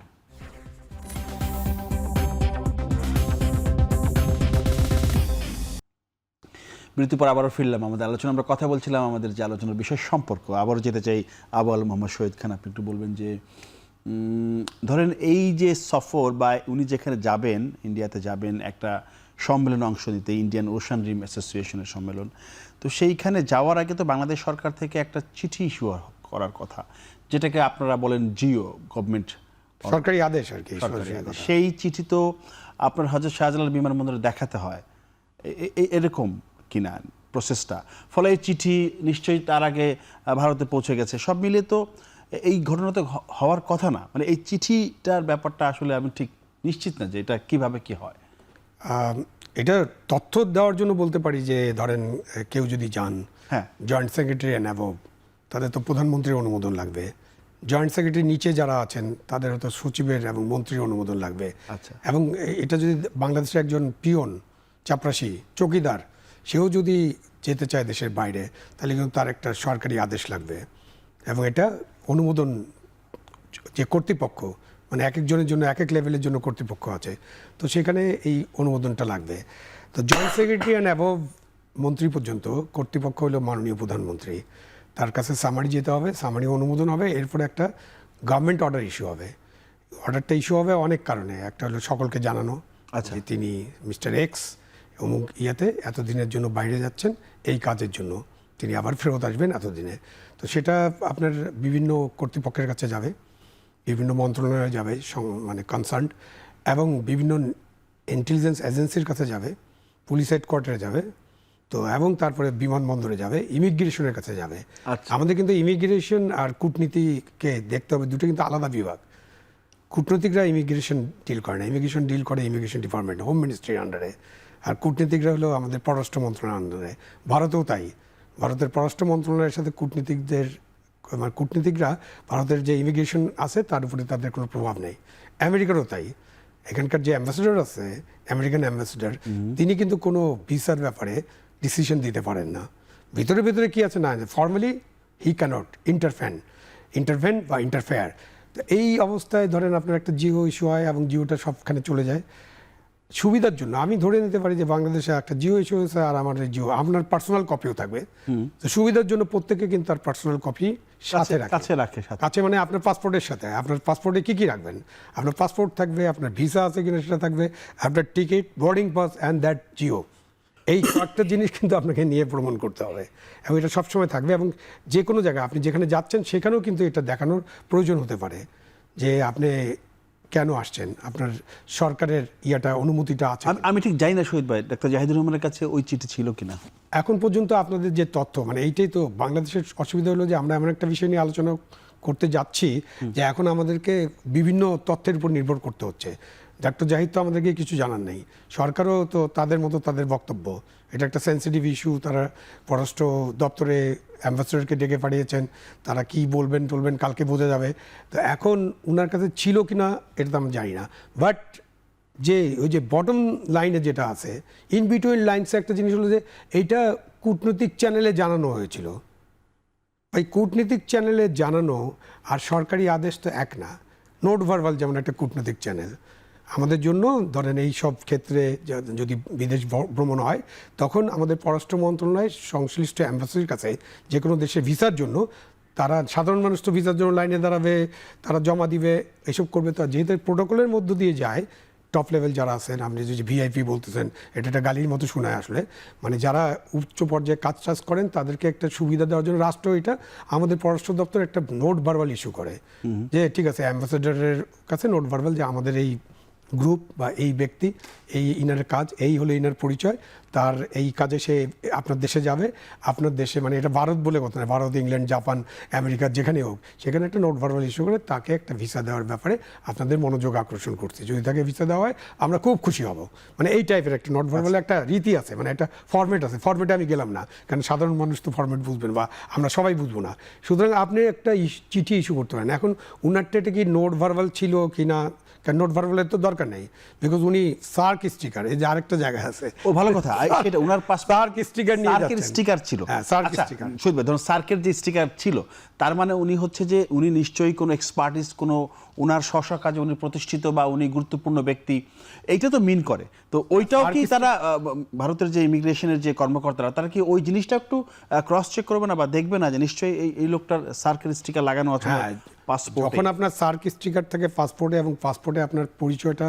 S1: বিরতির পর আবারও ফিরলাম আমাদের আলোচনা। আমরা কথা বলছিলাম আমাদের যে আলোচনার বিষয় সম্পর্ক। আবারও যেতে চাই আবু আল মোহাম্মদ শহীদ খান, আপনি একটু বলবেন যে ধরেন এই যে সফর বা উনি যেখানে যাবেন, ইন্ডিয়াতে যাবেন একটা সম্মেলনে অংশ নিতে, ইন্ডিয়ান ওশান রিম অ্যাসোসিয়েশনের সম্মেলন, তো সেইখানে যাওয়ার আগে তো বাংলাদেশ সরকার থেকে একটা চিঠি ইস্যু করার কথা, যেটাকে আপনারা বলেন জিও, গভর্নমেন্ট
S2: সরকারি আদেশ আর কি।
S1: সেই চিঠি তো আপনার হযরত শাহজালাল বিমানবন্দরে দেখাতে হয়, এরকম কিনা প্রসেসটা? ফলে এই চিঠি নিশ্চয়ই তার আগে ভারতে পৌঁছে গেছে। সব মিলিয়ে তো এই ঘটনা তো হওয়ার কথা না। মানে এই চিঠিটার ব্যাপারটা আসলে আমি ঠিক নিশ্চিত না যে এটা কিভাবে কি হয়।
S2: এটা তথ্য দেওয়ার জন্য বলতে পারি যে ধরেন কেউ যদি যান, জয়েন্ট সেক্রেটারি অ্যান্ড অ্যাবভ, তাদের তো প্রধানমন্ত্রীর অনুমোদন লাগবে। জয়েন্ট সেক্রেটারি নিচে যারা আছেন তাদের হয়তো সচিবের এবং মন্ত্রীর অনুমোদন লাগবে।
S1: আচ্ছা।
S2: এবং এটা যদি বাংলাদেশের একজন পিয়ন, চাপরাশি, চৌকিদার, সেও যদি যেতে চায় দেশের বাইরে, তাহলে কিন্তু তার একটা সরকারি আদেশ লাগবে। এবং এটা অনুমোদন যে কর্তৃপক্ষ, মানে এক একজনের জন্য এক এক লেভেলের জন্য কর্তৃপক্ষ আছে, তো সেখানে এই অনুমোদনটা লাগবে। তো জয়েন্ট সেক্রেটারি অ্যান্ড অ্যাবভ মন্ত্রী পর্যন্ত কর্তৃপক্ষ হলো মাননীয় প্রধানমন্ত্রী। তার কাছে সামারি যেতে হবে, সামারি অনুমোদন হবে, এরপরে একটা গভর্নমেন্ট অর্ডার ইস্যু হবে। অর্ডারটা ইস্যু হবে অনেক কারণে। একটা হলো সকলকে জানানো যে তিনি মিস্টার এক্স অমুক ইয়েতে এতদিনের জন্য বাইরে যাচ্ছেন, এই কাজের জন্য তিনি আবার ফেরত আসবেন এতদিনে। তো সেটা আপনার বিভিন্ন কর্তৃপক্ষের কাছে যাবে, বিভিন্ন মন্ত্রণালয়ে যাবে, মানে কনসার্ন, এবং বিভিন্ন ইন্টেলিজেন্স এজেন্সির কাছে যাবে, পুলিশ হেডকোয়ার্টারে যাবে, তো এবং তারপরে বিমানবন্দরে যাবে, ইমিগ্রেশনের কাছে যাবে। আমাদের কিন্তু ইমিগ্রেশন আর কূটনীতিকে দেখতে হবে, দুটো কিন্তু আলাদা বিভাগ। কূটনীতিকরা ইমিগ্রেশন ডিল করে না, ইমিগ্রেশন ডিল করে ইমিগ্রেশন ডিপার্টমেন্ট, হোম মিনিস্ট্রির আন্ডারে। আর কূটনীতিকরা হলো আমাদের পররাষ্ট্র মন্ত্রণালয়ের আন্ডারে। ভারতেও তাই, ভারতের পররাষ্ট্র মন্ত্রণালয়ের সাথে কূটনীতিকরা ভারতের যে ইমিগ্রেশন আছে তার উপরে তাদের কোনো প্রভাব নেই। আমেরিকারও তাই, এখানকার যে অ্যাম্বাসেডর আছে, আমেরিকান অ্যাম্বাসেডর, তিনি কিন্তু কোনো ভিসার ব্যাপারে ডিসিশন দিতে পারেন না। ভিতরে ভিতরে কি আছে না, ফর্মালি হি ক্যানট ইন্টারভেন বা ইন্টারফেয়ার। তো এই অবস্থায় ধরেন আপনার একটা জিও ইস্যু হয় এবং জিওটা সবখানে চলে যায় সুবিধার জন্য। আমি ধরে নিতে পারি যে বাংলাদেশে একটা জিও ইস্যু হয়েছে আর আমার জিও, আপনার পার্সোনাল কপিও থাকবে। তো সুবিধার জন্য প্রত্যেকে কিন্তু তার পার্সোনাল কপি সাথে রাখে। কাছে মানে আপনার পাসপোর্টের সাথে। আপনার পাসপোর্টে কী কী রাখবেন? আপনার পাসপোর্ট থাকবে, আপনার ভিসা আছে কিনা সেটা থাকবে, আপনার ticket, boarding pass and that Jio. এই কয়েকটা জিনিস কিন্তু আপনাকে নিয়ে ভ্রমণ করতে হবে এবং এটা সবসময় থাকবে। এবং যে কোনো জায়গায় আপনি যেখানে যাচ্ছেন সেখানেও কিন্তু এটা দেখানোর প্রয়োজন হতে পারে যে আপনি কেন আসছেন, আপনার সরকারের অনুমতিটা আছে।
S1: আমি ঠিক জানি না শহীদ ভাই, ডাক্তার জাহিদুর রহমানের কাছে ওই চিঠি ছিল কিনা এখন
S2: পর্যন্ত। আপনাদের যে তথ্য, মানে এইটাই তো বাংলাদেশের অসুবিধা হলো যে আমরা এমন একটা বিষয় নিয়ে আলোচনা করতে যাচ্ছি যে এখন আমাদেরকে বিভিন্ন তথ্যের উপর নির্ভর করতে হচ্ছে। ডক্টর জাহিদ তো আমাদেরকে কিছু জানার নেই, সরকারও তো তাদের মতো তাদের বক্তব্য, এটা একটা সেন্সিটিভ ইস্যু, তারা পররাষ্ট্র দপ্তরে অ্যাম্বাসেডরকে ডেকে পাঠিয়েছেন, তারা কি বলবেন টলবেন কালকে বোঝা যাবে। তো এখন ওনার কাছে ছিল কি না এটা তো আমরা জানি না, বাট যে ওই যে বটম লাইনে যেটা আছে, ইন বিটুইন লাইনসে একটা জিনিস হলো যে এইটা কূটনৈতিক চ্যানেলে জানানো হয়েছিল। এই কূটনীতিক চ্যানেলে জানানো আর সরকারি আদেশ তো এক না। নোট ভার্বাল যেমন একটা কূটনৈতিক চ্যানেল, আমাদের জন্য ধরেন এই সব ক্ষেত্রে যদি বিদেশ ভ্রমণ হয় তখন আমাদের পররাষ্ট্র মন্ত্রণালয় সংশ্লিষ্ট অ্যাম্বাসির কাছে যে কোনো দেশে ভিসার জন্য, তারা সাধারণ মানুষ তো ভিসার জন্য লাইনে দাঁড়াবে, তারা জমা দিবে, এসব করবে। তো যেহেতু প্রোটোকলের মধ্য দিয়ে যায়, টপ লেভেল যারা আছেন, আপনি যদি ভিআইপি বলতেছেন এটা একটা গালির মতো শোনায় আসলে, মানে যারা উচ্চ পর্যায়ে কাজ টাজ করেন তাদেরকে একটা সুবিধা দেওয়ার জন্য রাষ্ট্র এটা আমাদের পররাষ্ট্র দপ্তর একটা নোট ভার্বাল ইস্যু করে যে ঠিক আছে অ্যাম্বাসেডারের কাছে নোট ভার্বাল যে আমাদের এই গ্রুপ বা এই ব্যক্তি, এই ইনারের কাজ, এই হলো ইনার পরিচয়, তার এই কাজে সে আপনার দেশে যাবে, আপনার দেশে মানে এটা ভারত বলে কথা না, ভারত, ইংল্যান্ড, জাপান, আমেরিকা যেখানে হোক সেখানে একটা নোট ভার্বাল ইস্যু করে তাকে একটা ভিসা দেওয়ার ব্যাপারে আপনাদের মনোযোগ আকর্ষণ করছে। যদি তাকে ভিসা দেওয়া হয় আমরা খুব খুশি হব। মানে এই টাইপের একটা নোট ভার্বাল একটা রীতি আছে, মানে একটা ফরম্যাট আছে। ফরম্যাটে আমি গেলাম না, কারণ সাধারণ মানুষ তো ফরম্যাট বুঝবেন বা আমরা সবাই বুঝবো না। সুতরাং আপনি একটা চিঠি ইস্যু করতে পারেন। এখন উনারটা কি নোট ভার্বাল ছিল কি না, কারণ নোট ভার্বালের তো দরকার নেই, বিকজ উনি সার্ক স্টিকার, এই যে আরেকটা জায়গায় আছে।
S1: ও ভালো কথা, সেটা ওনার পাস
S2: সার্ক স্টিকার নিয়ে
S1: সার্কের স্টিকার ছিল।
S2: হ্যাঁ, সার্ক স্টিকার।
S1: শহীদ ভাই, ধরুন সার্কের যে স্টিকার ছিল তার মানে উনি হচ্ছে যে উনি নিশ্চয়ই কোনো এক্সপার্টিস, কোনো ওনার স্ব কাজে উনি প্রতিষ্ঠিত বা উনি গুরুত্বপূর্ণ ব্যক্তি, এইটা তো মিন করে। তো ওইটাও কি তারা ভারতের যে ইমিগ্রেশনের যে কর্মকর্তারা তারা কি ওই জিনিসটা একটু ক্রস চেক করবে না বা দেখবে না যে নিশ্চয়ই এই লোকটার সার্কের স্টিকার লাগানো আছে পাসপোর্ট?
S2: যখন আপনার সার্ক স্টিকার থাকে পাসপোর্টে এবং পাসপোর্টে আপনার পরিচয়টা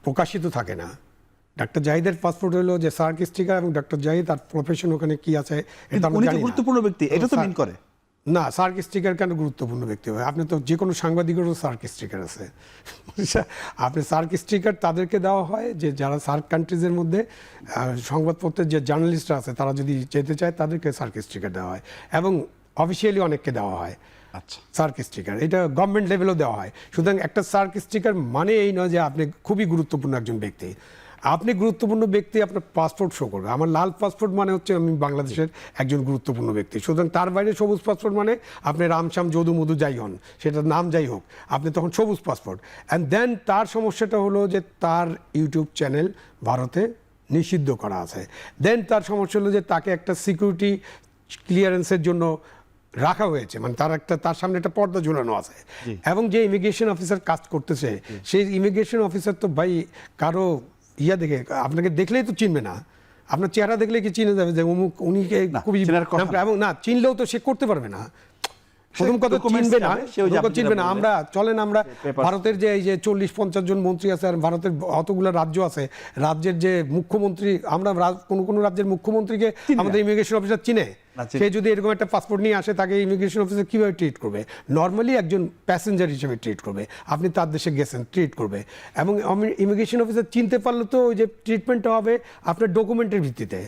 S2: প্রকাশিত থাকে না। ডক্টর জাহিদের পাসপোর্ট হলো যে সার্ক স্টিকার এবং ডক্টর জাহিদ তার প্রফেশন ওখানে কি আছে এটা আমরা
S1: উনি
S2: জানি
S1: তো
S2: না।
S1: গুরুত্বপূর্ণ ব্যক্তি, এটা তো মিন করে
S2: না। সার্ক স্টিকার কেন গুরুত্বপূর্ণ ব্যক্তি হয়? আপনি তো যে কোনো সাংবাদিকেরও সার্ক স্টিকার আছে। আপনি সার্ক স্টিকার তাদেরকে দেওয়া হয় যে যারা সার্ক কান্ট্রিজের মধ্যে সংবাদপত্রের যে জার্নালিস্টরা আছে তারা যদি যেতে চায় তাদেরকে সার্ক স্টিকার দেওয়া হয়, এবং অফিসিয়ালি অনেককে দেওয়া হয়।
S1: আচ্ছা,
S2: সার্ক স্টিকার এটা গভর্নমেন্ট লেভেলেও দেওয়া হয়। সুতরাং একটা সার্ক স্টিকার মানে এই নয় যে আপনি খুবই গুরুত্বপূর্ণ একজন ব্যক্তি। আপনি গুরুত্বপূর্ণ ব্যক্তি, আপনার পাসপোর্ট শো করবে। আমার লাল পাসপোর্ট মানে হচ্ছে আমি বাংলাদেশের একজন গুরুত্বপূর্ণ ব্যক্তি। সুতরাং তার বাইরে সবুজ পাসপোর্ট মানে আপনি রামশ্যাম যদু মধু যাই হন, সেটার নাম যাই হোক, আপনি তখন সবুজ পাসপোর্ট। অ্যান্ড দেন তার সমস্যাটা হলো যে তার ইউটিউব চ্যানেল ভারতে নিষিদ্ধ করা আছে। দেন তার সমস্যা হলো যে তাকে একটা সিকিউরিটি ক্লিয়ারেন্সের জন্য রাখা হয়েছে, মানে তার সামনে একটা পর্দা ঝুলানো আছে, এবং যে ইমিগ্রেশন অফিসার কাজ করতেছে সেই ইমিগ্রেশন অফিসার তো ভাই কারো দেখে আপনাকে দেখলেই তো চিনবে না। আপনার চেহারা দেখলে কি চিনে যাবে যে অমুক উনি খুবই, এবং না চিনলেও তো সে করতে পারবে না। প্রথম কথা চিনবে না। আমরা চলেন আমরা ভারতের যে এই যে 40-50 জন মন্ত্রী আছে আর ভারতের অতগুলো রাজ্য আছে, রাজ্যের যে মুখ্যমন্ত্রী, আমরা কোনো রাজ্যের মুখ্যমন্ত্রীকে আমাদের ইমিগ্রেশন অফিসার চিনে? সে যদি এরকম একটা পাসপোর্ট নিয়ে আসে তাকে ইমিগ্রেশন অফিসার কীভাবে ট্রিট করবে? নর্মালি একজন প্যাসেঞ্জার হিসেবে ট্রিট করবে, আপনি তার দেশে গেছেন ট্রিট করবে। এবং ইমিগ্রেশন অফিসার চিনতে পারলে তো ওই যে ট্রিটমেন্টটা হবে আপনার ডকুমেন্টের ভিত্তিতে,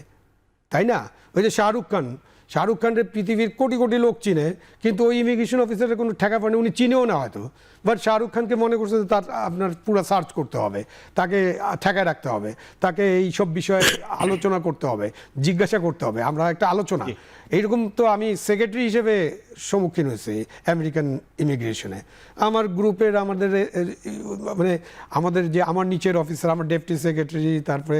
S2: তাই না? ওই যে শাহরুখ খানের পৃথিবীর কোটি কোটি লোক চিনে, কিন্তু ওই ইমিগ্রেশন অফিসারের কোনো ঠেকা পায়নি, উনি চিনেও না হয়তো, বাট শাহরুখ খানকে মনে করছে যে তার আপনার পুরো সার্চ করতে হবে, তাকে ঠেকায় রাখতে হবে, তাকে এই সব বিষয়ে আলোচনা করতে হবে, জিজ্ঞাসা করতে হবে, আমরা একটা আলোচনা। এইরকম তো আমি সেক্রেটারি হিসেবে সম্মুখীন হয়েছি আমেরিকান ইমিগ্রেশনে। আমার গ্রুপের আমাদের যে আমার নিচের অফিসার, আমার ডেপুটি সেক্রেটারি, তারপরে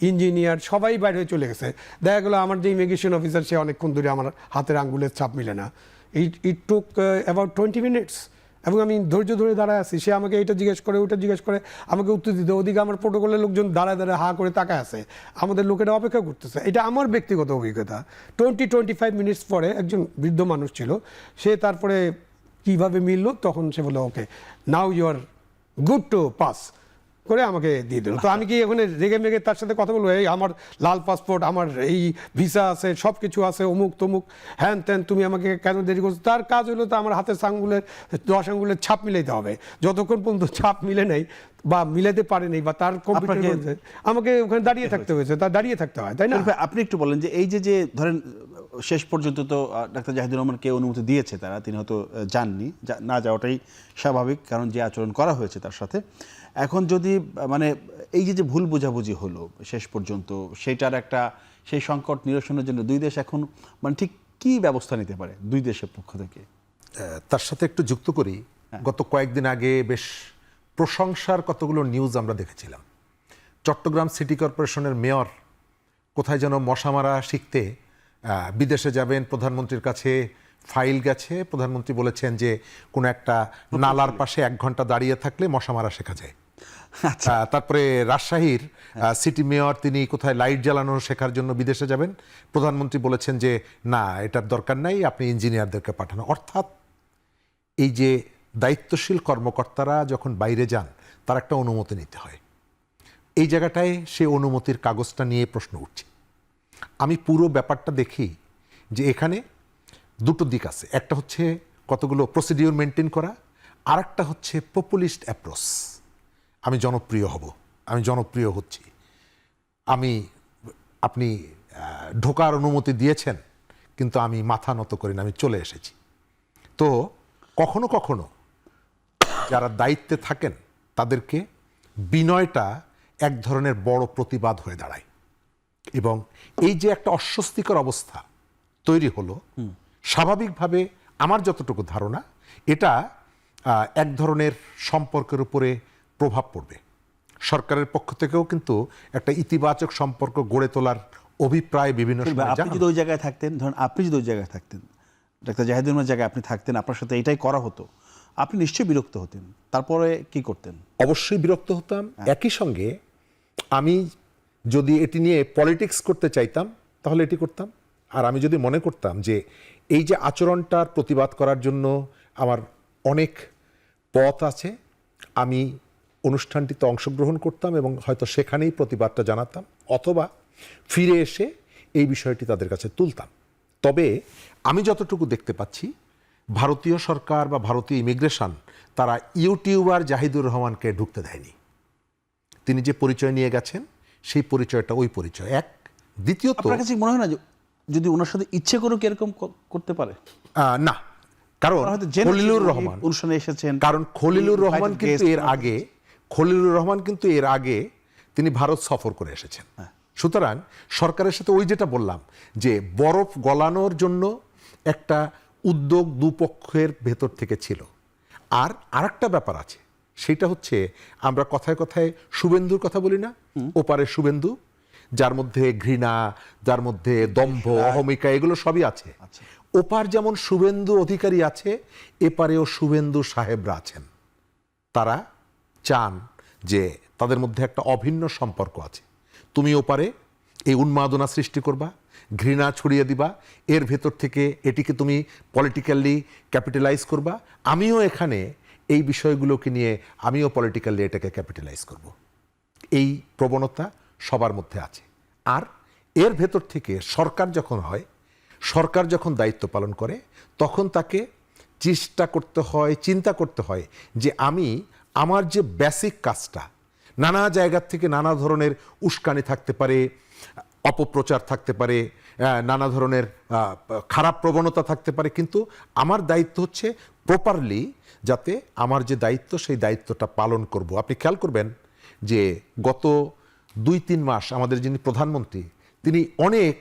S2: ইঞ্জিনিয়ার সবাই বাইরে হয়ে চলে গেছে। দেখা গেলো আমার যে ইমিগ্রেশন অফিসার সে অনেকক্ষণ ধরে আমার হাতের আঙ্গুলের ছাপ মিলে না। ইট টুক অ্যাবাউট 20 মিনিটস, এবং আমি ধৈর্য ধরে দাঁড়ায় আছি। সে আমাকে এটা জিজ্ঞেস করে ওটা জিজ্ঞেস করে, আমাকে উত্তর দিতে, ওদিকে আমার প্রোটোকলের লোকজন দাঁড়ায় হা করে তাকায় আছে, আমাদের লোকেরা অপেক্ষা করতেছে। এটা আমার ব্যক্তিগত অভিজ্ঞতা। 20-25 মিনিটস পরে একজন বৃদ্ধ মানুষ ছিল, সে তারপরে কিভাবে মিলল, তখন সে বললো okay now you are good to pass করে আমাকে দিয়ে দিল। তো আমি কি ওখানে রেগে মেগে তার সাথে কথা বলবো, এই আমার লাল পাসপোর্ট, আমার এই ভিসা আছে, সব কিছু আছে, অমুক তমুক হ্যান ত্যান, তুমি আমাকে কেন দেরি করছো? তার কাজ হলো তো আমার হাতের 10 আঙ্গুলের ছাপ মিলাইতে হবে। যতক্ষণ পর্যন্ত ছাপ মিলে নেই বা মিলাতে পারেনি বা তার কম্পিউটার আমাকে ওখানে দাঁড়িয়ে থাকতে হয়েছে, তার দাঁড়িয়ে থাকতে হয়, তাই না?
S1: আপনি একটু বলেন যে এই যে ধরেন শেষ পর্যন্ত তো ডাক্তার জাহিদুর রহমানকে অনুমতি দিয়েছে তারা, তিনি হয়তো যাননি, না যাওয়াটাই স্বাভাবিক, কারণ যে আচরণ করা হয়েছে তার সাথে। এখন যদি মানে এই যে ভুল বোঝাবুঝি হলো শেষ পর্যন্ত, সেটার একটা সেই সংকট নিরসনের জন্য দুই দেশ এখন মানে ঠিক কি ব্যবস্থা নিতে পারে দুই দেশের পক্ষ থেকে?
S3: তার সাথে একটু যুক্ত করি, গত কয়েকদিন আগে বেশ প্রশংসার কতগুলো নিউজ আমরা দেখেছিলাম। চট্টগ্রাম সিটি কর্পোরেশনের মেয়র কোথায় যেন মশা মারা শিখতে বিদেশে যাবেন, প্রধানমন্ত্রীর কাছে ফাইল গেছে, প্রধানমন্ত্রী বলেছেন যে কোনো একটা নালার পাশে 1 ঘন্টা দাঁড়িয়ে থাকলে মশা মারা শেখা যায়। তারপরে রাজশাহীর সিটি মেয়র তিনি কোথায় লাইট জ্বালানো শেখার জন্য বিদেশে যাবেন, প্রধানমন্ত্রী বলেছেন যে না, এটার দরকার নাই, আপনি ইঞ্জিনিয়ারদেরকে পাঠানো। অর্থাৎ এই যে দায়িত্বশীল কর্মকর্তারা যখন বাইরে যান তার একটা অনুমতি নিতে হয়। এই জায়গাটায় সে অনুমতির কাগজটা নিয়ে প্রশ্ন উঠছে। আমি পুরো ব্যাপারটা দেখি যে এখানে দুটো দিক আছে, একটা হচ্ছে কতগুলো প্রসিডিওর মেনটেন করা, আর একটা হচ্ছে পপুলিস্ট অ্যাপ্রোচ। আমি জনপ্রিয় হব, আমি জনপ্রিয় হচ্ছি, আপনি ঢোকার অনুমতি দিয়েছেন কিন্তু আমি মাথা নত করি না, আমি চলে এসেছি। তো কখনো কখনো যারা দায়িত্বে থাকেন তাদেরকে বিনয়টা এক ধরনের বড় প্রতিবাদ হয়ে দাঁড়ায়, এবং এই যে একটা অস্বস্তিকর অবস্থা তৈরি হলো, স্বাভাবিকভাবে আমার যতটুকু ধারণা এটা এক ধরনের সম্পর্কের উপরে প্রভাব পড়বে। সরকারের পক্ষ থেকেও কিন্তু একটা ইতিবাচক সম্পর্ক গড়ে তোলার অভিপ্রায় বিভিন্ন সময়।
S1: আপনি যদি ওই জায়গায় থাকতেন, ধরুন আপনি যদি ওই জায়গায় থাকতেন, ডাক্তার জাহিদুর রহমানের জায়গায় আপনি থাকতেন, আপনার সাথে এটাই করা হতো, আপনি নিশ্চয়ই বিরক্ত হতেন। তারপরে কি করতেন?
S3: অবশ্যই বিরক্ত হতাম। একই সঙ্গে আমি যদি এটি নিয়ে পলিটিক্স করতে চাইতাম তাহলে এটি করতাম। আর আমি যদি মনে করতাম যে এই যে আচরণটার প্রতিবাদ করার জন্য আমার অনেক পথ আছে, আমি অনুষ্ঠানটিতে অংশগ্রহণ করতাম এবং হয়তো সেখানেই প্রতিবাদটা জানাতাম, অথবা ফিরে এসে এই বিষয়টি তাদের কাছে তুলতাম। তবে আমি যতটুকু দেখতে পাচ্ছি, ভারতীয় সরকার বা ভারতীয় ইমিগ্রেশন তারা ইউটিউবার জাহিদুর রহমানকে ঢুকতে দেয়নি। তিনি যে পরিচয় নিয়ে গেছেন সেই পরিচয়টা ওই পরিচয় এক। দ্বিতীয়ত,
S1: আপনার কাছে মনে হয় না যদি ওনার সাথে ইচ্ছে করে কি এরকম করতে পারে?
S3: না, কারণ খলিলুর রহমান
S1: অনুষ্ঠানে এসেছেন,
S3: কারণ খলিলুর রহমান কিন্তু এর আগে তিনি ভারত সফর করে এসেছেন। সুতরাং সরকারের সাথে ওই যেটা বললাম যে বরফ গলানোর জন্য একটা উদ্যোগ দুপক্ষের ভেতর থেকে ছিল। আর আরেকটা ব্যাপার আছে, সেটা হচ্ছে আমরা কথায় কথায় শুভেন্দুর কথা বলি না, ওপারের শুভেন্দু, যার মধ্যে ঘৃণা, যার মধ্যে দম্ভ, অহমিকা, এগুলো সবই আছে। ওপার যেমন শুভেন্দু অধিকারী আছে, এপারেও শুভেন্দু সাহেবরা আছেন। তারা চান যে তাদের মধ্যে একটা অভিন্ন সম্পর্ক আছে। তুমি ওপারে এই উন্মাদনা সৃষ্টি করবা, ঘৃণা ছড়িয়ে দিবা, এর ভেতর থেকে এটিকে তুমি পলিটিক্যালি ক্যাপিটালাইজ করবা, আমিও এখানে এই বিষয়গুলোকে নিয়ে আমিও পলিটিক্যালি এটাকে ক্যাপিটালাইজ করব। এই প্রবণতা সবার মধ্যে আছে। আর এর ভেতর থেকে সরকার যখন হয়, সরকার যখন দায়িত্ব পালন করে, তখন তাকে চেষ্টা করতে হয়, চিন্তা করতে হয় যে আমি আমার যে বেসিক কাজটা, নানা জায়গার থেকে নানা ধরনের উস্কানি থাকতে পারে, অপপ্রচার থাকতে পারে, নানা ধরনের খারাপ প্রবণতা থাকতে পারে, কিন্তু আমার দায়িত্ব হচ্ছে প্রপারলি যাতে আমার যে দায়িত্ব সেই দায়িত্বটা পালন করব। আপনি খেয়াল করবেন যে গত 2-3 মাস আমাদের যিনি প্রধানমন্ত্রী, তিনি অনেক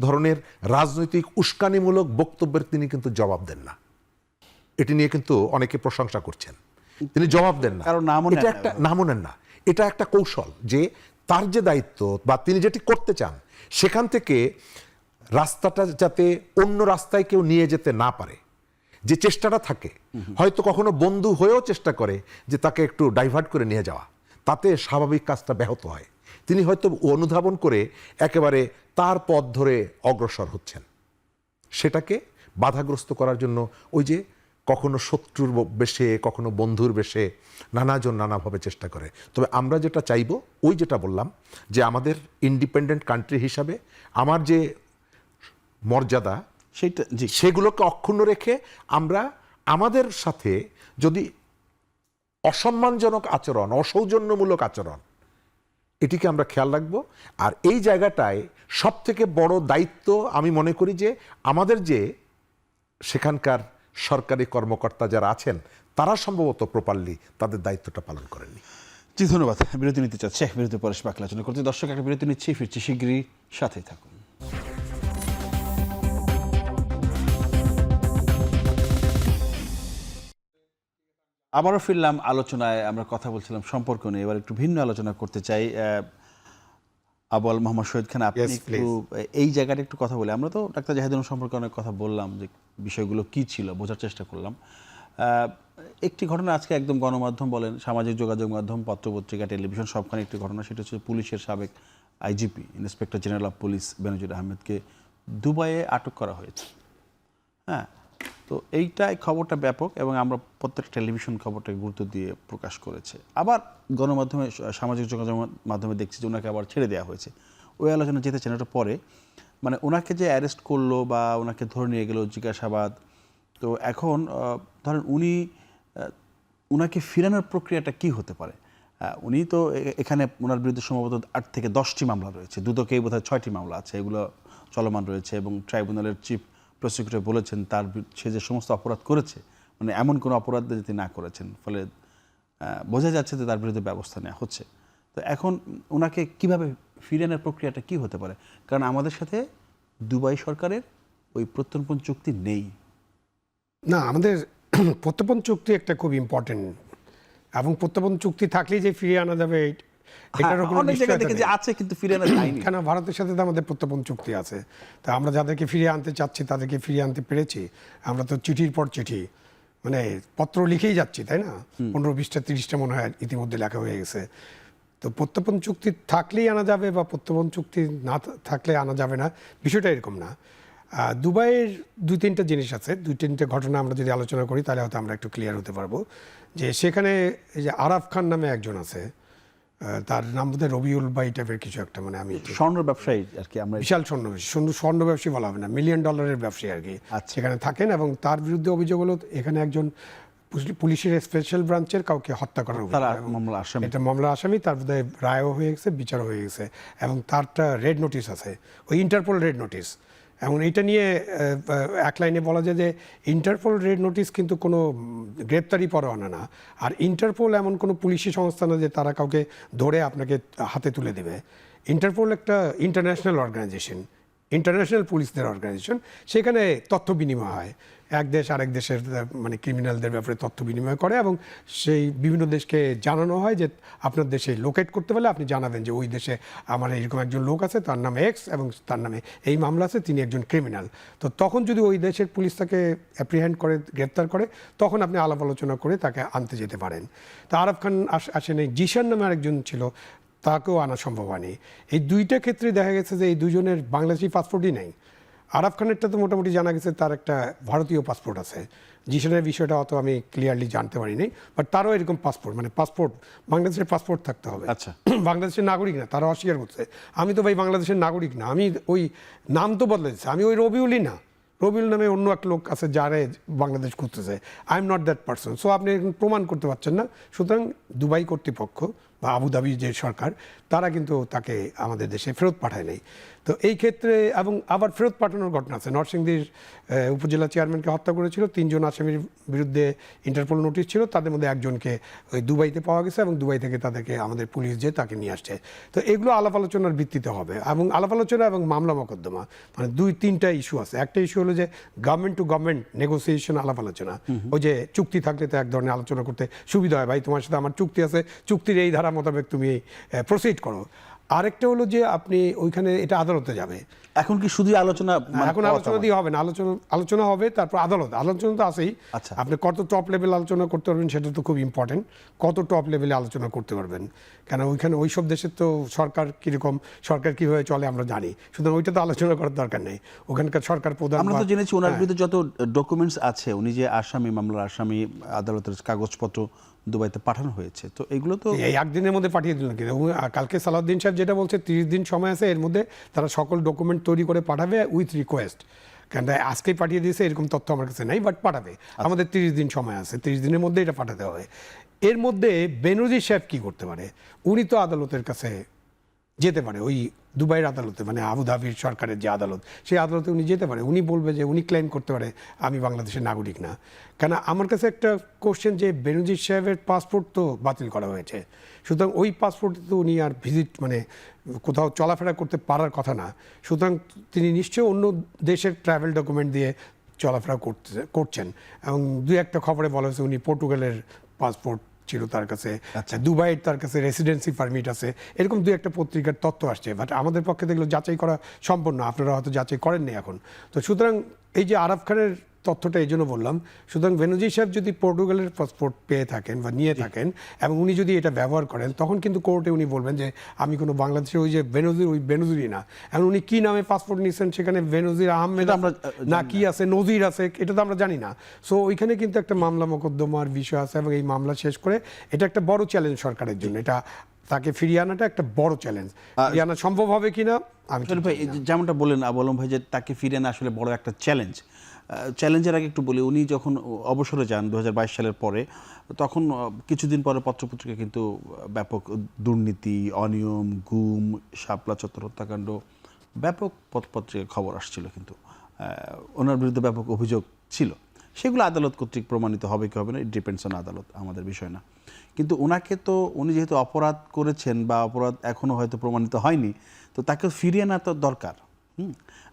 S3: ধরনের রাজনৈতিক উস্কানিমূলক বক্তব্যের তিনি কিন্তু জবাব দেন না। এটি নিয়ে কিন্তু অনেকে প্রশংসা করছেন, তিনি জবাব দেন না, এটা একটা নামও নেন না। এটা একটা কৌশল যে তার যে দায়িত্ব বা তিনি যেটি করতে চান সেখান থেকে রাস্তাটা যাতে অন্য রাস্তায় কেউ নিয়ে যেতে না পারে, যে চেষ্টাটা থাকে, হয়তো কখনো বন্ধু হয়েও চেষ্টা করে যে তাকে একটু ডাইভার্ট করে নিয়ে যাওয়া, তাতে স্বাভাবিক কাজটা ব্যাহত হয়। তিনি হয়তো অনুধাবন করে একেবারে তার পথ ধরে অগ্রসর হচ্ছেন। সেটাকে বাধাগ্রস্ত করার জন্য ওই যে কখনো শত্রুর বেশে, কখনো বন্ধুর বেশে নানাজন নানাভাবে চেষ্টা করে। তবে আমরা যেটা চাইব, ওই যেটা বললাম যে আমাদের ইন্ডিপেন্ডেন্ট কান্ট্রি হিসাবে আমার যে মর্যাদা, সেগুলোকে অক্ষুণ্ণ রেখে আমরা আমাদের সাথে যদি অসম্মানজনক আচরণ, অসৌজন্যমূলক আচরণ, এটিকে আমরা খেয়াল রাখবো। আর এই জায়গাটায় সব থেকে বড় দায়িত্ব আমি মনে করি যে আমাদের যে সেখানকার সরকারি কর্মকর্তা যারা আছেন তারা সম্ভবত প্রপারলি তাদের দায়িত্বটা পালন করেননি।
S1: জি ধন্যবাদ। বিরতি নিতে চাচ্ছে, বিরতি পরে বাকি আলোচনা করতে। দর্শক, একটা বিরতি নিচ্ছি, ফিরছি শিগগিরই, সাথেই থাকুন। আবারও ফিরলাম আলোচনায়। আমরা কথা বলছিলাম সম্পর্ক নিয়ে, এবার একটু ভিন্ন আলোচনা করতে চাই। আবুল মোহাম্মদ শহীদ খান, আপনি
S2: Yes,
S1: একটু এই জায়গাটা একটু কথা বলি। আমরা তো ডাক্তার জাহিদুর সম্পর্কে অনেক কথা বললাম, যে বিষয়গুলো কি ছিল বোঝার চেষ্টা করলাম। একটি ঘটনা আজকে একদম গণমাধ্যম বলেন, সামাজিক যোগাযোগ মাধ্যম, পত্রপত্রিকা, টেলিভিশন সবখানে একটি ঘটনা, সেটা হচ্ছে পুলিশের সাবেক IGP inspector general of police Benazir আহমেদকে দুবাইয়ে আটক করা হয়েছে। হ্যাঁ, তো এইটাই খবরটা ব্যাপক এবং আমরা প্রত্যেক টেলিভিশন খবরটাকে গুরুত্ব দিয়ে প্রকাশ করেছে। আবার গণমাধ্যমে, সামাজিক যোগাযোগ মাধ্যমে দেখছি যে ওনাকে আবার ছেড়ে দেওয়া হয়েছে। ওই আলোচনা যেতে চান ওটা পরে। মানে ওনাকে যে অ্যারেস্ট করলো বা ওনাকে ধরে নিয়ে গেলো জিজ্ঞাসাবাদ, তো এখন ধরেন উনাকে ফিরানোর প্রক্রিয়াটা কি হতে পারে? উনি তো এখানে ওনার বিরুদ্ধে সম্ভবত 8 থেকে 10টি মামলা রয়েছে, দুদকেই বোধহয় 6টি মামলা আছে, এগুলো চলমান রয়েছে এবং ট্রাইব্যুনালের চিফ প্রসিকিউটর বলেছেন সে যে সমস্ত অপরাধ করেছে, মানে এমন কোনো অপরাধ যদি না করেছেন, ফলে বোঝা যাচ্ছে যে তার বিরুদ্ধে ব্যবস্থা নেওয়া হচ্ছে। তো এখন ওনাকে কিভাবে ফিরানোর প্রক্রিয়াটা কি হতে পারে? কারণ আমাদের সাথে দুবাই সরকারের ওই প্রত্যর্পণ চুক্তি নেই।
S2: না, আমাদের প্রত্যর্পণ চুক্তি একটা খুব ইম্পর্টেন্ট, এবং প্রত্যর্পণ চুক্তি থাকলেই যে ফিরিয়ে আনা যাবে এটারও কোনো
S1: অনেক জায়গায়
S2: নিশ্চয়তা
S1: দেখে
S2: নেই।
S1: যে আছে কিন্তু ফিরে আনা যায়নি।
S2: কেন, ভারতের সাথে তো আমাদের প্রত্যর্পণ চুক্তি আছে। তা আমরা যাদেরকে ফিরিয়ে আনতে চাচ্ছি তাদেরকে ফিরিয়ে আনতে পেরেছি। আমরা তো চিঠির পর চিঠি, মানে পত্র লিখেই যাচ্ছি, তাই না? 15, 20টা, 30টা মনে হয় ইতিমধ্যে লেখা হয়ে গেছে। তো প্রত্যর্পণ চুক্তি থাকলেই আনা যাবে বা প্রত্যর্পণ চুক্তি না থাকলে আনা যাবে না, বিষয়টা এরকম না। দুবাইয়ের 2-3টা জিনিস আছে, 2-3টে ঘটনা আমরা যদি আলোচনা করি তাহলে হয়তো আমরা একটু ক্লিয়ার হতে পারবো। যে সেখানে এই যে আরাফ খান নামে একজন আছে, তার নাম বোধহয় রবিউল বাই টাইপের কিছু একটা, মানে আমি
S1: স্বর্ণ ব্যবসায়ী আর কি, আমরা
S2: বিশাল স্বর্ণ ব্যবসায়ী বলা হবে না, $1 মিলিয়ন ব্যবসায়ী আর কি,
S1: আচ্ছা।
S2: সেখানে থাকেন। এবং তার বিরুদ্ধে অভিযোগ হলো এখানে একজন পুলিশের স্পেশাল ব্রাঞ্চের কাউকে হত্যা করার অভিযোগ।
S1: তারা মামলা আসামি।
S2: এটা মামলা আসামি, তার বোধহয় রায়ও হয়ে গেছে, বিচারও হয়ে গেছে, এবং তারটা রেড নোটিশ আছে, ওই ইন্টারপোল রেড নোটিশ। এবং এটা নিয়ে এক লাইনে বলা যায় যে ইন্টারপোল রেড নোটিশ কিন্তু কোনো গ্রেপ্তারি পরোয়ানা না। আর ইন্টারপোল এমন কোনো পুলিশি সংস্থা না যে তারা কাউকে ধরে আপনাকে হাতে তুলে দেবে। ইন্টারপোল একটা ইন্টারন্যাশনাল অর্গানাইজেশন, ইন্টারন্যাশনাল পুলিশদের অর্গানাইজেশন। সেখানে তথ্য বিনিময় হয়, এক দেশ আরেক দেশের মানে ক্রিমিনালদের ব্যাপারে তথ্য বিনিময় করে, এবং সেই বিভিন্ন দেশকে জানানো হয় যে আপনার দেশে লোকেট করতে পারলে আপনি জানাবেন যে ওই দেশে আমার এরকম একজন লোক আছে, তার নাম এক্স এবং তার নামে এই মামলা আছে, তিনি একজন ক্রিমিনাল। তো তখন যদি ওই দেশের পুলিশ তাকে অ্যাপ্রিহেন্ড করে, গ্রেপ্তার করে, তখন আপনি আলাপ আলোচনা করে তাকে আনতে যেতে পারেন। তো আরাফ খান আসেন, এই জিশান নামে আরেকজন ছিল, তাকেও আনা সম্ভব হয়নি। এই দুইটা ক্ষেত্রে দেখা গেছে যে এই দুজনের বাংলাদেশি পাসপোর্টই নেই। আরাফ খানেরটা তো মোটামুটি জানা গেছে তার একটা ভারতীয় পাসপোর্ট আছে, জিশানের বিষয়টা অত আমি ক্লিয়ারলি জানতে পারিনি, বাট তারও এরকম পাসপোর্ট, মানে পাসপোর্ট, বাংলাদেশের পাসপোর্ট থাকতে হবে।
S1: আচ্ছা,
S2: বাংলাদেশের নাগরিক না, তারা অস্বীকার করছে। আমি তো ভাই বাংলাদেশের নাগরিক না, আমি ওই নাম তো বদলেছে, আমি ওই রবিউলই না, রবিউল নামে অন্য একটা লোক আছে যারে বাংলাদেশ করতেছে, I am not that person. So আপনি প্রমাণ করতে পারছেন না। সুতরাং দুবাই কর্তৃপক্ষ বা আবুধাবি যে সরকার, তারা কিন্তু তাকে আমাদের দেশে ফেরত পাঠায় নাই। তো এই ক্ষেত্রে, এবং আবার ফেরত পাঠানোর ঘটনা আছে, নরসিংদীর উপজেলা চেয়ারম্যানকে হত্যা করেছিল, 3 জন আসামির বিরুদ্ধে ইন্টারপোল নোটিশ ছিল, তাদের মধ্যে একজনকে ওই দুবাইতে পাওয়া গেছে, এবং দুবাই থেকে তাদেরকে আমাদের পুলিশ যে তাকে নিয়ে আসছে। তো এগুলো আলাপ আলোচনার ভিত্তিতে হবে, এবং আলাপ আলোচনা এবং মামলা মোকদ্দমা, মানে 2-3টা ইস্যু আছে। একটা ইস্যু হলো যে গভর্নমেন্ট টু গভর্নমেন্ট নেগোসিয়েশন, আলাপ আলোচনা, ওই যে চুক্তি থাকলে তো এক ধরনের আলোচনা করতে সুবিধা হয়, ভাই তোমার সাথে আমার চুক্তি আছে, চুক্তির এই ধারা মোতাবেক তুমি প্রসিড করো। আরেকটা হলো যে আপনি ওইখানে, এটা আদালতে যাবে।
S1: এখন কি শুধু আলোচনা?
S2: এখন আলোচনা দিয়ে হবে না, আলোচনা হবে, তারপর আলোচনা তো আছেই।
S1: আচ্ছা,
S2: আপনি কত টপ লেভেল আলোচনা করতে পারবেন সেটা তো খুব ইম্পর্টেন্ট, কত টপ লেভেলে আলোচনা করতে পারবেন। কেন ওইখানে ওইসব দেশের তো সরকার কীরকম, সরকার কীভাবে চলে আমরা জানি, সুতরাং ওইটা তো আলোচনা করার দরকার নেই। ওখানকার সরকার প্রধান,
S1: আমরা তো জেনেছি ওনার বিরুদ্ধে যত ডকুমেন্টস আছে, উনি যে আসামি, মামলার আসামি, আদালতের কাগজপত্র দুবাইতে পাঠানো হয়েছে, তো এগুলো তো
S2: এই একদিনের মধ্যে পাঠিয়ে দিলেন কিন্তু। কালকে সালাউদ্দিন সাহেব যেটা বলছে 30 দিন সময় আছে, এর মধ্যে তারা সকল ডকুমেন্ট তৈরি করে পাঠাবে উইথ রিকোয়েস্ট। কেন আজকেই পাঠিয়ে দিয়েছে এরকম তথ্য আমার কাছে নাই, বাট পাঠাবে। আমাদের 30 দিন সময় আছে, 30 দিনের মধ্যে এটা পাঠাতে হবে। এর মধ্যে বেনজির সাহেব কি করতে পারে? উনি তো আদালতের কাছে যেতে পারে, ওই দুবাইয়ের আদালতে, মানে আবুধাবির সরকারের যে আদালত, সেই আদালতে উনি যেতে পারে। উনি বলবে যে, উনি ক্লেম করতে পারে আমি বাংলাদেশের নাগরিক না। কেন আমার কাছে একটা কোশ্চেন, যে বেনজির সাহেবের পাসপোর্ট তো বাতিল করা হয়েছে, সুতরাং ওই পাসপোর্টে তো উনি আর ভিজিট, মানে কোথাও চলাফেরা করতে পারার কথা না। সুতরাং তিনি নিশ্চয়ই অন্য দেশের ট্রাভেল ডকুমেন্ট দিয়ে চলাফেরা করছেন। এবং দুই একটা খবরে বলা হয়েছে উনি পর্তুগালের পাসপোর্ট ছিল তার কাছে, দুবাইয়ের তার কাছে রেসিডেন্সি পারমিট আছে, এরকম দুই একটা পত্রিকার তথ্য আসছে। বাট আমাদের পক্ষে দেখলো যাচাই করা সম্ভব না, আপনারা হয়তো যাচাই করেননি এখন। তো সুতরাং এই যে আরাফ খানের তথ্যটা এই জন্য বললাম, সুতরাং বেনজির সাহেব যদি পর্তুগালের পাসপোর্ট পেয়ে থাকেন বা নিয়ে থাকেন এবং উনি যদি এটা ব্যবহার করেন, তখন কিন্তু কোর্টে উনি বলবেন যে আমি কোনো বাংলাদেশের ওই যে বেনজির, ওই বেনজিরই না। এখন উনি কি নামে পাসপোর্ট নিচ্ছেন, সেখানে বেনজির আহমেদ আমরা না কি আছে, নজির আছে, এটা তো আমরা জানি না। সো ওইখানে কিন্তু একটা মামলা মোকদ্দমার বিষয় আছে, এবং এই মামলা শেষ করে এটা একটা বড় চ্যালেঞ্জ সরকারের জন্য। এটা তাকে ফিরিয়ে আনাটা একটা বড় চ্যালেঞ্জ। ফিরিয়ে আনা সম্ভব হবে কিনা আমি
S1: শরীফ ভাই, যেমনটা বললেন আবু আলম ভাই, যে তাকে ফিরে আনা আসলে বড় একটা চ্যালেঞ্জ। চ্যালেঞ্জের আগে একটু বলি, উনি যখন অবসরে যান 2022 সালের পরে, তখন কিছুদিন পরে পত্রপত্রিকা কিন্তু ব্যাপক দুর্নীতি, অনিয়ম, গুম, শাপলা চত্বর হত্যাকাণ্ড, ব্যাপক পত্রপত্রিকায় খবর আসছিল। কিন্তু ওনার বিরুদ্ধে ব্যাপক অভিযোগ ছিল। সেগুলো আদালত কর্তৃক প্রমাণিত হবে কি হবে না, ইট ডিপেন্ডস অন আদালত, আমাদের বিষয় না। কিন্তু ওনাকে তো, উনি যেহেতু অপরাধ করেছেন বা অপরাধ এখনও হয়তো প্রমাণিত হয়নি, তো তাকে ফিরিয়ে আনা তো দরকার।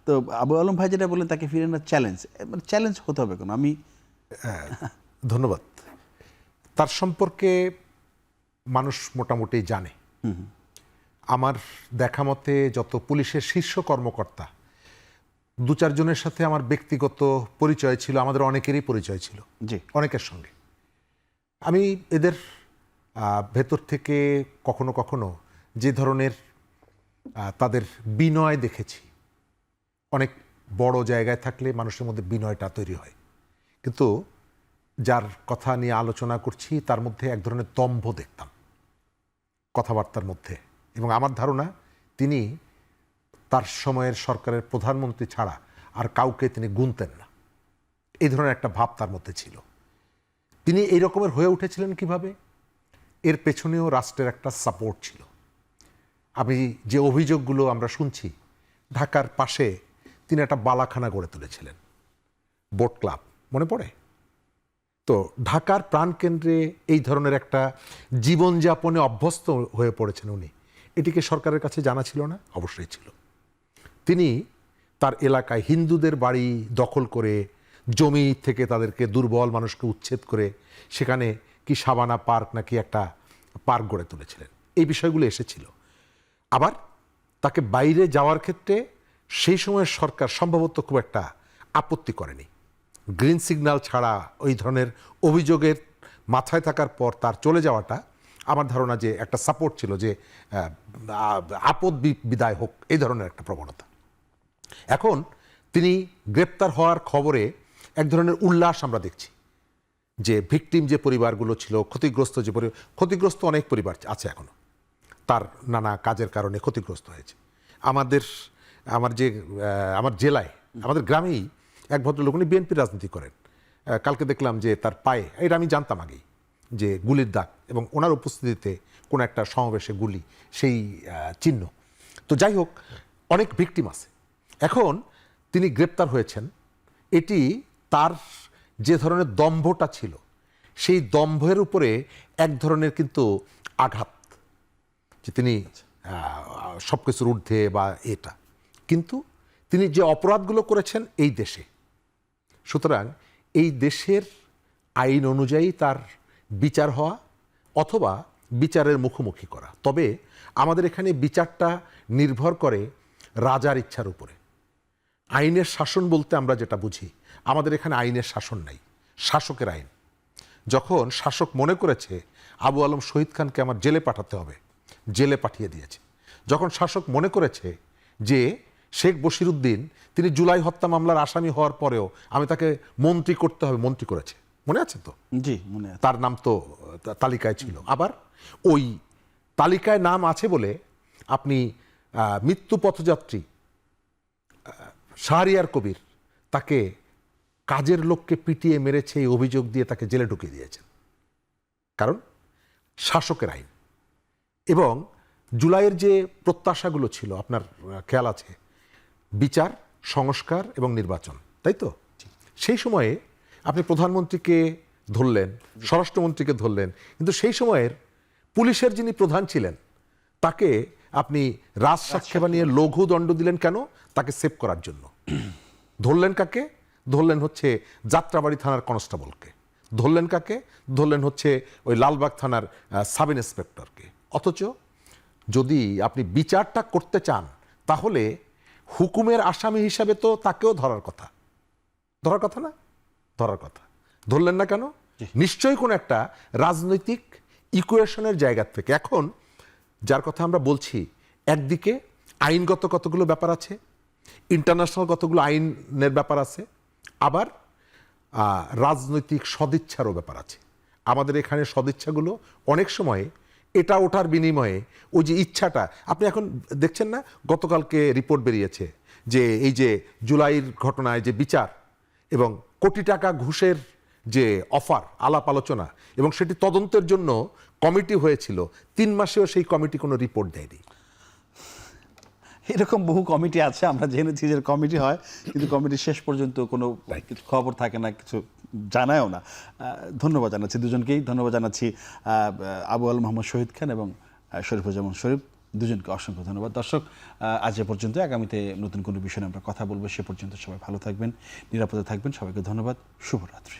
S1: তো আবু আলম ভাই যেটা বললেন, তাকে ফিরিয়ে আনার চ্যালেঞ্জ, মানে চ্যালেঞ্জ হতে হবে কেন? আমি
S3: ধন্যবাদ। তার সম্পর্কে মানুষ মোটামুটি জানে। আমার দেখা মতে যত পুলিশের শীর্ষ কর্মকর্তা, দু চারজনের সাথে আমার ব্যক্তিগত পরিচয় ছিল, আমাদের অনেকেরই পরিচয় ছিল,
S1: জি,
S3: অনেকের সঙ্গে। আমি এদের ভেতর থেকে কখনো কখনো যে ধরনের তাদের বিনয় দেখেছি, অনেক বড় জায়গায় থাকলে মানুষের মধ্যে বিনয়টা তৈরি হয়, কিন্তু যার কথা নিয়ে আলোচনা করছি তার মধ্যে এক ধরনের দম্ভ দেখতাম কথাবার্তার মধ্যে। এবং আমার ধারণা তিনি তার সময়ের সরকারের প্রধানমন্ত্রী ছাড়া আর কাউকে তিনি গুনতেন না, এই ধরনের একটা ভাব তার মধ্যে ছিল। তিনি এই রকমের হয়ে উঠেছিলেন কিভাবে? এর পেছনেও রাষ্ট্রের একটা সাপোর্ট ছিল। আমি যে অভিযোগগুলো আমরা শুনছি, ঢাকার পাশে তিনি একটা বালাখানা গড়ে তুলেছিলেন, বোট ক্লাব, মনে পড়ে তো? ঢাকার প্রাণকেন্দ্রে এই ধরনের একটা জীবনযাপনে অভ্যস্ত হয়ে পড়েছেন উনি। এটিকে সরকারের কাছে জানা ছিল না? অবশ্যই ছিল। তিনি তার এলাকায় হিন্দুদের বাড়ি দখল করে, জমি থেকে তাদেরকে, দুর্বল মানুষকে উচ্ছেদ করে সেখানে কি সাবানা পার্ক নাকি একটা পার্ক গড়ে তুলেছিলেন। এই বিষয়গুলো এসেছিল। আবার তাকে বাইরে যাওয়ার ক্ষেত্রে সেই সময়ের সরকার সম্ভবত খুব একটা আপত্তি করেনি। গ্রিন সিগন্যাল ছাড়া ওই ধরনের অভিযোগের মাথায় থাকার পর তার চলে যাওয়াটা, আমার ধারণা যে একটা সাপোর্ট ছিল, যে আপদ বিদায় হোক, এই ধরনের একটা প্রবণতা। এখন তিনি গ্রেপ্তার হওয়ার খবরে এক ধরনের উল্লাস আমরা দেখছি, যে ভিকটিম যে পরিবারগুলো ছিল, ক্ষতিগ্রস্ত যে ক্ষতিগ্রস্ত অনেক পরিবার আছে এখনো, তার নানা কাজের কারণে ক্ষতিগ্রস্ত হয়েছে। আমার জেলায়, আমাদের গ্রামেই এক ভদ্রলোক, উনি বিএনপি রাজনীতি করেন। কালকে দেখলাম যে তার পায়ে, এটা আমি জানতাম আগেই, যে গুলির দাগ, এবং ওনার উপস্থিতিতে কোনো একটা সমাবেশে গুলি, সেই চিহ্ন। তো যাই হোক, অনেক ভিকটিম আছে। এখন তিনি গ্রেপ্তার হয়েছেন, এটি তার যে ধরনের দম্ভটা ছিল, সেই দম্ভের উপরে এক ধরনের কিন্তু আঘাত, যে তিনি সব কিছুর ঊর্ধ্বে বা এটা, কিন্তু তিনি যে অপরাধগুলো করেছেন এই দেশে, সুতরাং এই দেশের আইন অনুযায়ী তার বিচার হওয়া অথবা বিচারের মুখোমুখি করা। তবে আমাদের এখানে বিচারটা নির্ভর করে রাজার ইচ্ছার উপরে। আইনের শাসন বলতে আমরা যেটা বুঝি, আমাদের এখানে আইনের শাসন নাই, শাসকের আইন। যখন শাসক মনে করেছে আবু আলম শহীদ খানকে আমার জেলে পাঠাতে হবে, জেলে পাঠিয়ে দিয়েছে। যখন শাসক মনে করেছে যে শেখ বশিরউদ্দিন, তিনি জুলাই হত্যা মামলার আসামি হওয়ার পরেও আমি তাকে মন্ত্রী করতে হবে, মন্ত্রী করেছে, মনে আছে তো?
S1: জি, মনে আছে।
S3: তার নাম তো তালিকায় ছিল। আবার ওই তালিকায় নাম আছে বলে আপনি মৃত্যু পথযাত্রী শাহরিয়ার কবির, তাকে কাজের লোককে পিটিয়ে মেরেছে এই অভিযোগ দিয়ে তাকে জেলে ঢুকিয়ে দিয়েছেন। কারণ শাসকের আইন। এবং জুলাইয়ের যে প্রত্যাশাগুলো ছিল আপনার খেয়াল আছে, বিচার, সংস্কার এবং নির্বাচন, তাই তো? সেই সময়ে আপনি প্রধানমন্ত্রীকে ধরলেন, স্বরাষ্ট্রমন্ত্রীকে ধরলেন, কিন্তু সেই সময়ের পুলিশের যিনি প্রধান ছিলেন তাকে আপনি রাজসাক্ষী বানিয়ে লঘু দণ্ড দিলেন কেন? তাকে সেভ করার জন্য। ধরলেন কাকে? ধরলেন হচ্ছে যাত্রাবাড়ি থানার কনস্টেবলকে। ধরলেন কাকে? ধরলেন হচ্ছে ওই লালবাগ থানার সাব ইন্সপেক্টরকে। অথচ যদি আপনি বিচারটা করতে চান তাহলে হুকুমের আসামি হিসাবে তো তাকেও ধরার কথা। ধরার কথা না? ধরার কথা। ধরলেন না কেন? নিশ্চয়ই কোন একটা রাজনৈতিক ইকুয়েশনের জায়গা থেকে। এখন যার কথা আমরা বলছি, একদিকে আইনগত কতগুলো ব্যাপার আছে, ইন্টারন্যাশনাল কতগুলো আইনের ব্যাপার আছে, আবার রাজনৈতিক সদিচ্ছারও ব্যাপার আছে। আমাদের এখানে সদিচ্ছাগুলো অনেক সময় এটা ওঠার বিনিময়ে ওই যে ইচ্ছাটা, আপনি এখন দেখছেন না, গতকালকে রিপোর্ট বেরিয়েছে যে এই যে জুলাইয়ের ঘটনায় যে বিচার এবং কোটি টাকা ঘুষের যে অফার, আলাপ আলোচনা এবং সেটি তদন্তের জন্য কমিটি হয়েছিল, 3 মাসেও সেই কমিটি কোনো রিপোর্ট দেয়নি।
S1: এরকম বহু কমিটি আছে, আমরা জেনেছি যে কমিটি হয় কিন্তু কমিটি শেষ পর্যন্ত কোনো কিছু খবর থাকে না, কিছু জানায়ও না। ধন্যবাদ জানাচ্ছি দুজনকেই। ধন্যবাদ জানাচ্ছি আবু আল মোহাম্মদ শহীদ খান এবং শরীফুজ্জামান শরীফ, দুজনকে অসংখ্য ধন্যবাদ। দর্শক, আজ এ পর্যন্ত। আগামীতে নতুন কোনো বিষয়ে আমরা কথা বলবো। সে পর্যন্ত সবাই ভালো থাকবেন, নিরাপদে থাকবেন। সবাইকে ধন্যবাদ। শুভরাত্রি।